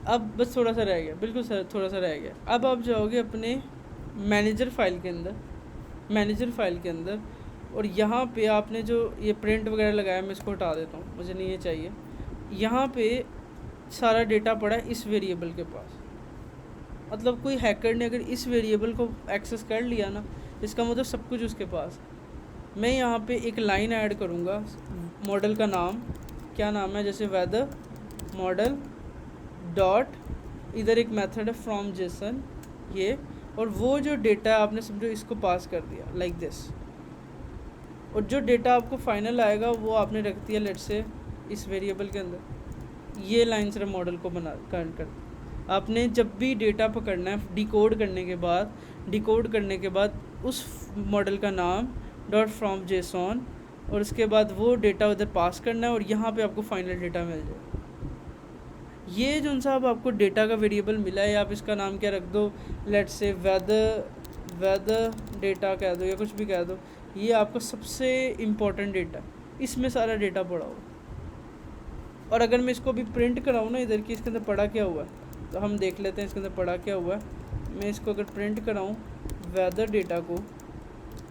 अब बस थोड़ा सा रह गया, बिल्कुल सर थोड़ा सा रह गया। अब आप जाओगे अपने मैनेजर फाइल के अंदर, और यहाँ पे आपने जो ये प्रिंट वगैरह लगाया, मैं इसको हटा देता हूँ, मुझे नहीं ये चाहिए। यहाँ पे सारा डेटा पड़ा है इस वेरिएबल के पास, मतलब कोई हैकर ने अगर इस वेरिएबल को एक्सेस कर लिया ना, इसका मतलब सब कुछ उसके पास। मैं यहाँ पे एक लाइन ऐड करूँगा, मॉडल का नाम क्या नाम है, जैसे वेदर मॉडल डॉट, इधर एक मेथड है फ्रॉम जेसन, ये, और वो जो डेटा आपने समझो इसको पास कर दिया लाइक दिस, और जो डेटा आपको फाइनल आएगा वो आपने रख दिया लेट से इस वेरिएबल के अंदर। ये लाइन सिर्फ मॉडल को बना कर आपने जब भी डेटा पकड़ना है, डिकोड करने के बाद उस मॉडल का नाम डॉट फ्रॉम जेसन, और उसके बाद वो डेटा उधर पास करना है, और यहाँ पे आपको फाइनल डेटा मिल जाए। ये जो सा अब आपको डेटा का वेरिएबल मिला है, आप इसका नाम क्या रख दो, लेट्स से वेदर डेटा कह दो या कुछ भी कह दो, ये आपका सबसे इम्पोर्टेंट डेटा है, इसमें सारा डेटा पड़ा हुआ। और अगर मैं इसको अभी प्रिंट कराऊँ ना इधर की, इसके अंदर पड़ा क्या हुआ है, तो हम देख लेते हैं इसके अंदर पड़ा क्या हुआ है। मैं इसको अगर प्रिंट कराऊँ, वेदर डेटा को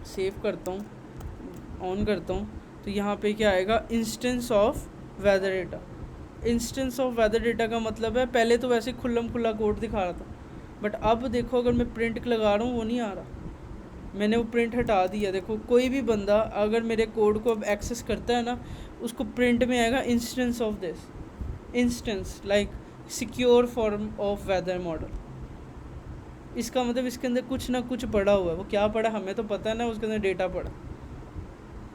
सेव करता हूँ, ऑन करता हूँ, तो यहाँ पे क्या आएगा, instance of weather data. Instance of weather data का मतलब है, पहले तो वैसे खुल्लम खुल्ला कोड दिखा रहा था, बट अब देखो अगर मैं प्रिंट लगा रहा हूँ वो नहीं आ रहा, मैंने वो प्रिंट हटा दिया। देखो कोई भी बंदा अगर मेरे कोड को अब एक्सेस करता है ना, उसको प्रिंट में आएगा instance of this, instance like secure form of weather model. इसका मतलब इसके अंदर कुछ ना कुछ पड़ा हुआ है, वो क्या पड़ा हमें तो पता है ना, उसके अंदर डेटा पड़ा।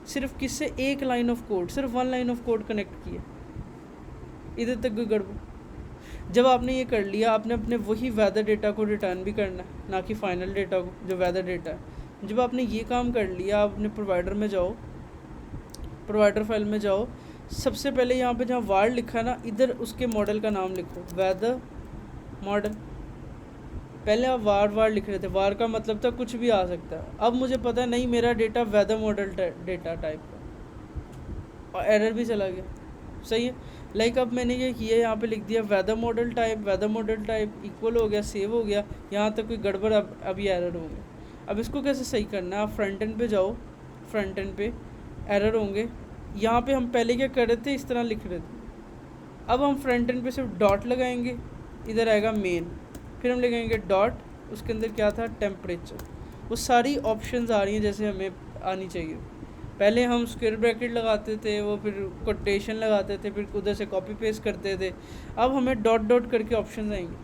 सिर्फ किससे, एक लाइन ऑफ कोड, सिर्फ 1 लाइन ऑफ कोड कनेक्ट किया, इधर तक कोई गड़बड़। जब आपने ये कर लिया, आपने अपने वही वेदर डेटा को रिटर्न भी करना है, ना कि फाइनल डेटा को जो वेदर डेटा है। जब आपने ये काम कर लिया, आप अपने प्रोवाइडर में जाओ, प्रोवाइडर फाइल में जाओ, सबसे पहले यहाँ पे जहाँ वार लिखा है ना, इधर उसके मॉडल का नाम लिखो, वेदर मॉडल। पहले आप वार लिख रहे थे, वार का मतलब था कुछ भी आ सकता है। अब मुझे पता है नहीं, मेरा data weather model data type का, और एरर भी चला गया। सही है, लाइक अब मैंने ये किया, यहाँ पे लिख दिया वेदर मॉडल टाइप इक्वल हो गया, सेव हो गया। यहाँ तक कोई गड़बड़ अब ये एरर होंगे। अब इसको कैसे सही करना है, आप फ्रंट एंड पे जाओ, फ्रंट एंड पे एरर होंगे। यहाँ पे हम पहले क्या कर रहे थे, इस तरह लिख रहे थे। अब हम फ्रंट एंड पे सिर्फ डॉट लगाएंगे, इधर आएगा मेन, फिर हम लगाएंगे डॉट, उसके अंदर क्या था, टेम्परेचर। वो सारी ऑप्शंस आ रही हैं जैसे हमें आनी चाहिए। पहले हम स्क्वायर ब्रैकेट लगाते थे, वो फिर कोटेशन लगाते थे, फिर उधर से कॉपी पेस्ट करते थे। अब हमें डॉट डॉट करके ऑप्शन आएंगे,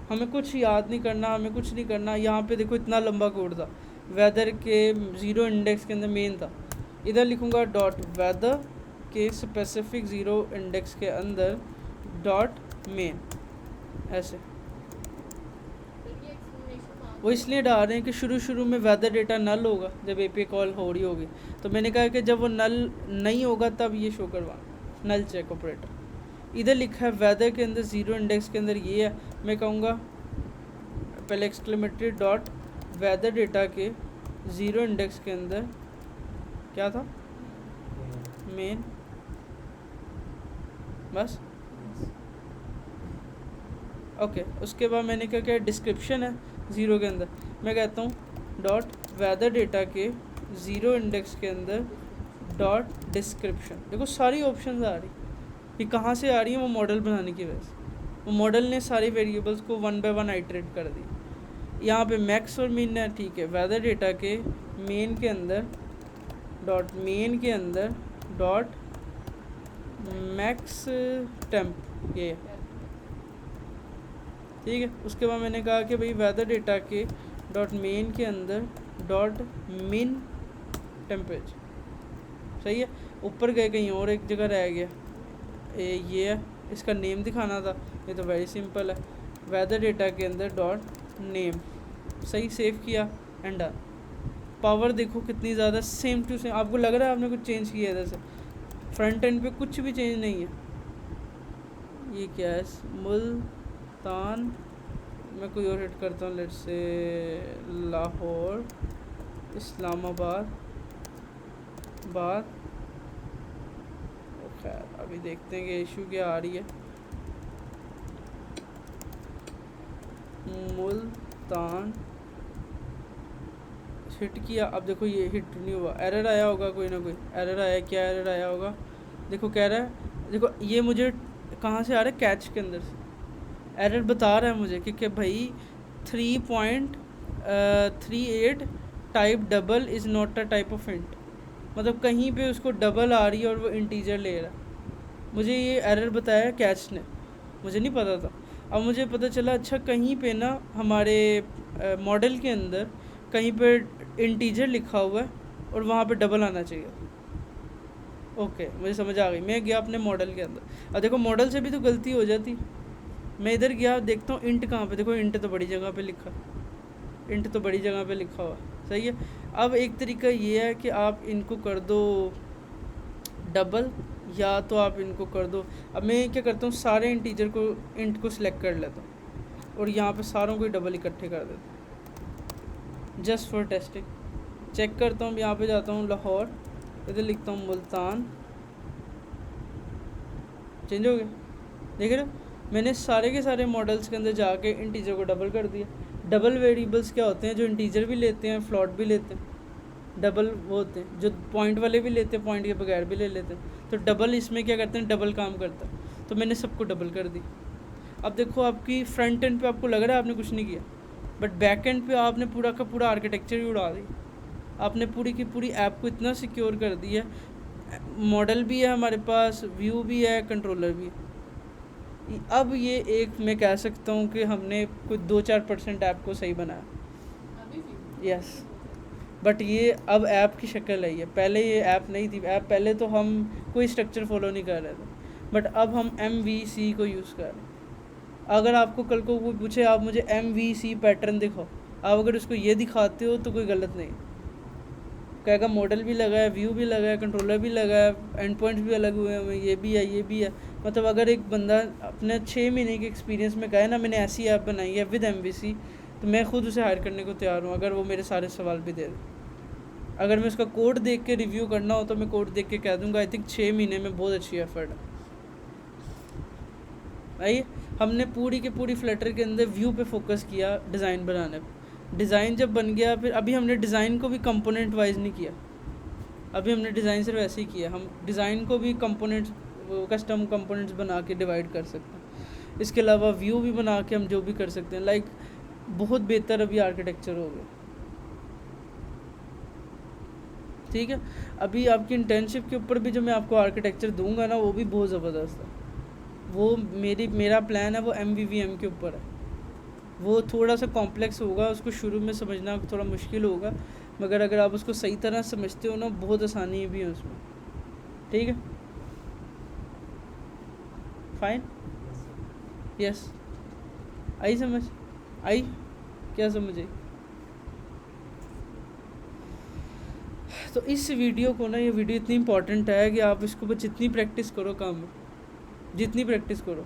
हमें कुछ याद नहीं करना, हमें कुछ नहीं करना। यहाँ पे देखो इतना लंबा कोड था, वेदर के 0 इंडेक्स के अंदर मेन था, इधर लिखूँगा डॉट वेदर के स्पेसिफिक 0 इंडेक्स के अंदर डॉट मेन, ऐसे। वो इसलिए डाल रहे हैं कि शुरू में वेदर डेटा नल होगा जब एपीआई कॉल हो रही होगी, तो मैंने कहा कि जब वो नल नहीं होगा तब ये शो करवा, नल चेक ऑपरेटर। इधर लिखा है वेदर के अंदर 0 इंडेक्स के अंदर ये है, मैं कहूँगा पहले एक्सक्लेमेटरी डॉट वेदर डेटा के 0 इंडेक्स के अंदर क्या था, मेन, बस। ओके, उसके बाद मैंने क्या किया, डिस्क्रिप्शन है 0 के अंदर, मैं कहता हूँ डॉट वेदर डेटा के 0 इंडेक्स के अंदर डॉट डिस्क्रिप्शन। देखो सारी ऑप्शंस आ रही, ये कहाँ से आ रही है, वो मॉडल बनाने की वजह से। वो मॉडल ने सारे वेरिएबल्स को 1 बाय 1 आइटरेट कर दी। यहाँ पे मैक्स और मीन है, ठीक है, वेदर डेटा के मेन के अंदर डॉट मेन के अंदर डॉट मैक्स टेम्प, ये ठीक है। उसके बाद मैंने कहा कि भाई वेदर डेटा के डॉट मेन के अंदर डॉट मिन टेम्परेचर, सही है। ऊपर गए कहीं और एक जगह रह गया, ये है, इसका नेम दिखाना था, ये तो वेरी सिंपल है, वेदर डेटा के अंदर डॉट नेम, सही, सेव किया एंड डन। पावर देखो कितनी ज़्यादा सेम टू सेम, आपको लग रहा है आपने कुछ चेंज किया है, इधर से फ्रंट एंड पे कुछ भी चेंज नहीं है। ये क्या है, मुल्तान, मैं कोई और हिट करता हूँ, लेट्स से लाहौर, इस्लामाबाद, खैर अभी देखते हैं कि इशू क्या आ रही है। मुल्तान हिट किया, अब देखो ये हिट नहीं हुआ, एरर आया होगा, कोई ना कोई एरर आया, क्या एरर आया होगा, देखो कह रहा है, देखो ये मुझे कहाँ से आ रहा है, कैच के अंदर से एरर बता रहा है मुझे कि भाई 3.38 type double is not a type of int, मतलब कहीं पे उसको डबल आ रही है और वो इंटीजर ले रहा है। मुझे ये एरर बताया कैच ने, मुझे नहीं पता था। अब मुझे पता चला, अच्छा कहीं पे ना हमारे मॉडल के अंदर कहीं पे इंटीजर लिखा हुआ है और वहाँ पे डबल आना चाहिए। ओके, मुझे समझ आ गई। मैं गया अपने मॉडल के अंदर, अब देखो मॉडल से भी तो गलती हो जाती, मैं इधर गया देखता हूँ इंट कहाँ पे, देखो इंट तो बड़ी जगह पे लिखा, इंट तो बड़ी जगह पे लिखा हुआ, सही है। अब एक तरीका ये है कि आप इनको कर दो डबल, या तो आप इनको कर दो, अब मैं क्या करता हूँ, सारे इंटीजर को इंट को सिलेक्ट कर लेता हूँ और यहाँ पे सारों को डबल इकट्ठे कर देता हूँ, जस्ट फॉर टेस्टिंग। चेक करता हूँ, यहाँ पे जाता हूँ लाहौर, इधर लिखता हूँ मुल्तान, चेंज हो गया, देख रहे हो। मैंने सारे के सारे मॉडल्स के अंदर जाके इंटीजर को डबल कर दिया। डबल वेरिएबल्स क्या होते हैं, जो इंटीजर भी लेते हैं फ्लोट भी लेते हैं, डबल वो होते हैं जो पॉइंट वाले भी लेते हैं, पॉइंट के बगैर भी ले लेते हैं। तो डबल इसमें क्या करते हैं, डबल काम करता है। तो मैंने सबको डबल कर दी। अब देखो आपकी फ्रंट एंड पे आपको लग रहा है आपने कुछ नहीं किया, बट बैक एंड पे आपने पूरा का पूरा आर्किटेक्चर ही उड़ा दिया। आपने पूरी की पूरी ऐप को इतना सिक्योर कर दिया, मॉडल भी है हमारे पास, व्यू भी है, कंट्रोलर भी है। अब ये एक मैं कह सकता हूँ कि हमने कुछ 2-4% ऐप को सही बनाया। अभी भी यस, बट ये अब ऐप की शक्ल है। ये पहले ये ऐप नहीं थी। ऐप पहले तो हम कोई स्ट्रक्चर फॉलो नहीं कर रहे थे, बट अब हम MVC को यूज़ कर रहे हैं। अगर आपको कल को कोई पूछे आप मुझे MVC पैटर्न दिखाओ, आप अगर उसको ये दिखाते हो तो कोई गलत नहीं। कहेगा मॉडल भी लगा है, व्यू भी लगा है, कंट्रोलर भी लगा है, एंड पॉइंट्स भी अलग हुए हैं, ये भी है, ये भी है। मतलब अगर एक बंदा अपने 6 महीने के एक्सपीरियंस में कहे ना मैंने ऐसी ऐप बनाई है विद MVC, तो मैं खुद उसे हायर करने को तैयार हूँ, अगर वो मेरे सारे सवाल भी दे दे। अगर मैं उसका कोड देख के रिव्यू करना हो तो मैं कोड देख के कह दूँगा आई थिंक 6 महीने में बहुत अच्छी एफर्ट है। आइए, हमने पूरी के पूरी फ्लटर के अंदर व्यू पे फोकस किया, डिज़ाइन बनाने पे। डिज़ाइन जब बन गया, फिर अभी हमने डिज़ाइन को भी कंपोनेंट वाइज नहीं किया, अभी हमने डिज़ाइन सिर्फ ऐसे ही किया। हम डिज़ाइन को भी कंपोनेंट्स, कस्टम कंपोनेंट्स बना के डिवाइड कर सकते हैं। इसके अलावा व्यू भी बना के हम जो भी कर सकते हैं, लाइक बहुत बेहतर अभी आर्किटेक्चर हो गया। ठीक है, अभी आपकी इंटर्नशिप के ऊपर भी जो मैं आपको आर्किटेक्चर दूंगा ना, वो भी बहुत ज़बरदस्त है। वो मेरा प्लान है वो MVVM के ऊपर है। वो थोड़ा सा कॉम्प्लेक्स होगा, उसको शुरू में समझना थोड़ा मुश्किल होगा, मगर अगर आप उसको सही तरह समझते हो ना, बहुत आसानी भी है उसमें। ठीक है, फाइन, यस, आई समझ, आई क्या समझ आई। तो इस वीडियो को ना, ये वीडियो इतनी इंपॉर्टेंट है कि आप इसको बस जितनी प्रैक्टिस करो काम में, जितनी प्रैक्टिस करो।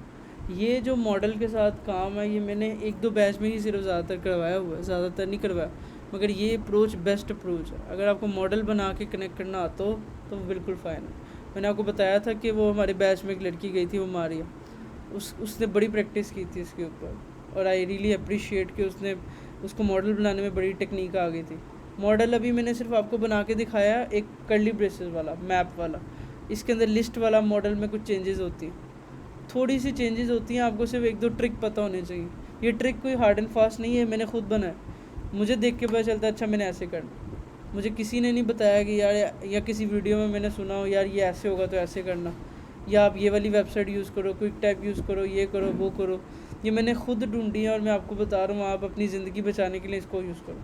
ये जो मॉडल के साथ काम है, ये मैंने 1-2 बैच में ही सिर्फ ज़्यादातर करवाया हुआ है, ज़्यादातर नहीं करवाया, मगर ये अप्रोच बेस्ट अप्रोच है। अगर आपको मॉडल बना के कनेक्ट करना आता हो तो वो बिल्कुल फ़ाइन है। मैंने आपको बताया था कि वो हमारे बैच में एक लड़की गई थी, वो मारिया, उसने बड़ी प्रैक्टिस की थी इसके ऊपर, और आई रियली अप्रिशिएट कि उसको मॉडल बनाने में बड़ी टेक्निक आ गई थी। मॉडल अभी मैंने सिर्फ आपको बना के दिखाया एक कर्ली ब्रेसेस वाला, मैप वाला। इसके अंदर लिस्ट वाला मॉडल में कुछ चेंजेस होती हैं, थोड़ी सी चेंजेस होती हैं, आपको सिर्फ 1-2 ट्रिक पता होने चाहिए। ये ट्रिक कोई हार्ड एंड फास्ट नहीं है, मैंने खुद बनाया, मुझे देख के पता चलता है अच्छा मैंने ऐसे करना। मुझे किसी ने नहीं बताया कि यार, या किसी वीडियो में मैंने सुना हो यार ये ऐसे होगा तो ऐसे करना, या आप ये वाली वेबसाइट यूज़ करो, क्विक टाइप यूज़ करो, ये करो वो करो। ये मैंने खुद ढूंढी है और मैं आपको बता रहा हूँ, आप अपनी ज़िंदगी बचाने के लिए इसको यूज़ करो।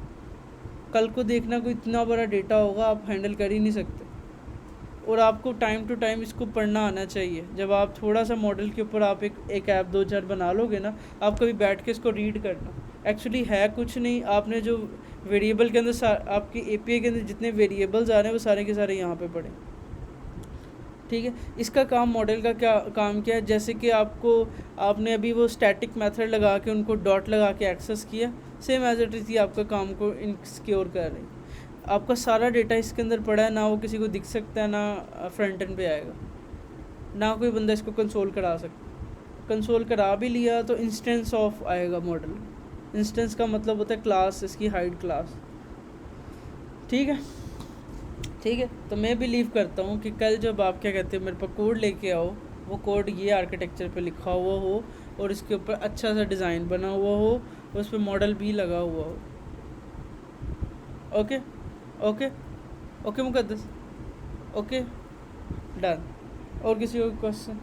कल को देखना कोई इतना बड़ा डेटा होगा, आप हैंडल कर ही नहीं सकते, और आपको टाइम टू टाइम इसको पढ़ना आना चाहिए। जब आप थोड़ा सा मॉडल के ऊपर आप एक ऐप 2-4 बना लोगे ना, आप कभी बैठ के इसको रीड करना। एक्चुअली है कुछ नहीं, आपने जो वेरिएबल के अंदर आपकी API के अंदर जितने वेरिएबल्स आ रहे हैं वो सारे के सारे यहाँ पे पड़े। ठीक है, इसका काम मॉडल का क्या काम क्या है, जैसे कि आपने अभी वो स्टैटिक मेथड लगा के उनको डॉट लगा के एक्सेस किया, सेम एज इट इज़ ही आपका काम को इनसिक्योर कर रही। आपका सारा डेटा इसके अंदर पड़ा है, ना वो किसी को दिख सकता है, ना फ्रंट एंड पे आएगा, ना कोई बंदा इसको कंसोल करा सकता। कंसोल करा भी लिया तो इंस्टेंस ऑफ आएगा मॉडल। इंस्टेंस का मतलब होता है क्लास, इसकी हाइड क्लास। ठीक है, ठीक है। तो मैं बिलीव करता हूँ कि कल जब आप क्या कहते हैं मेरे पास कोड लेके आओ, वो कोड ये आर्किटेक्चर पे लिखा हुआ हो और इसके ऊपर अच्छा सा डिज़ाइन बना हुआ हो, उस पर मॉडल भी लगा हुआ हो। Okay okay okay Muqaddas, okay done. और किसी और क्वेश्चन?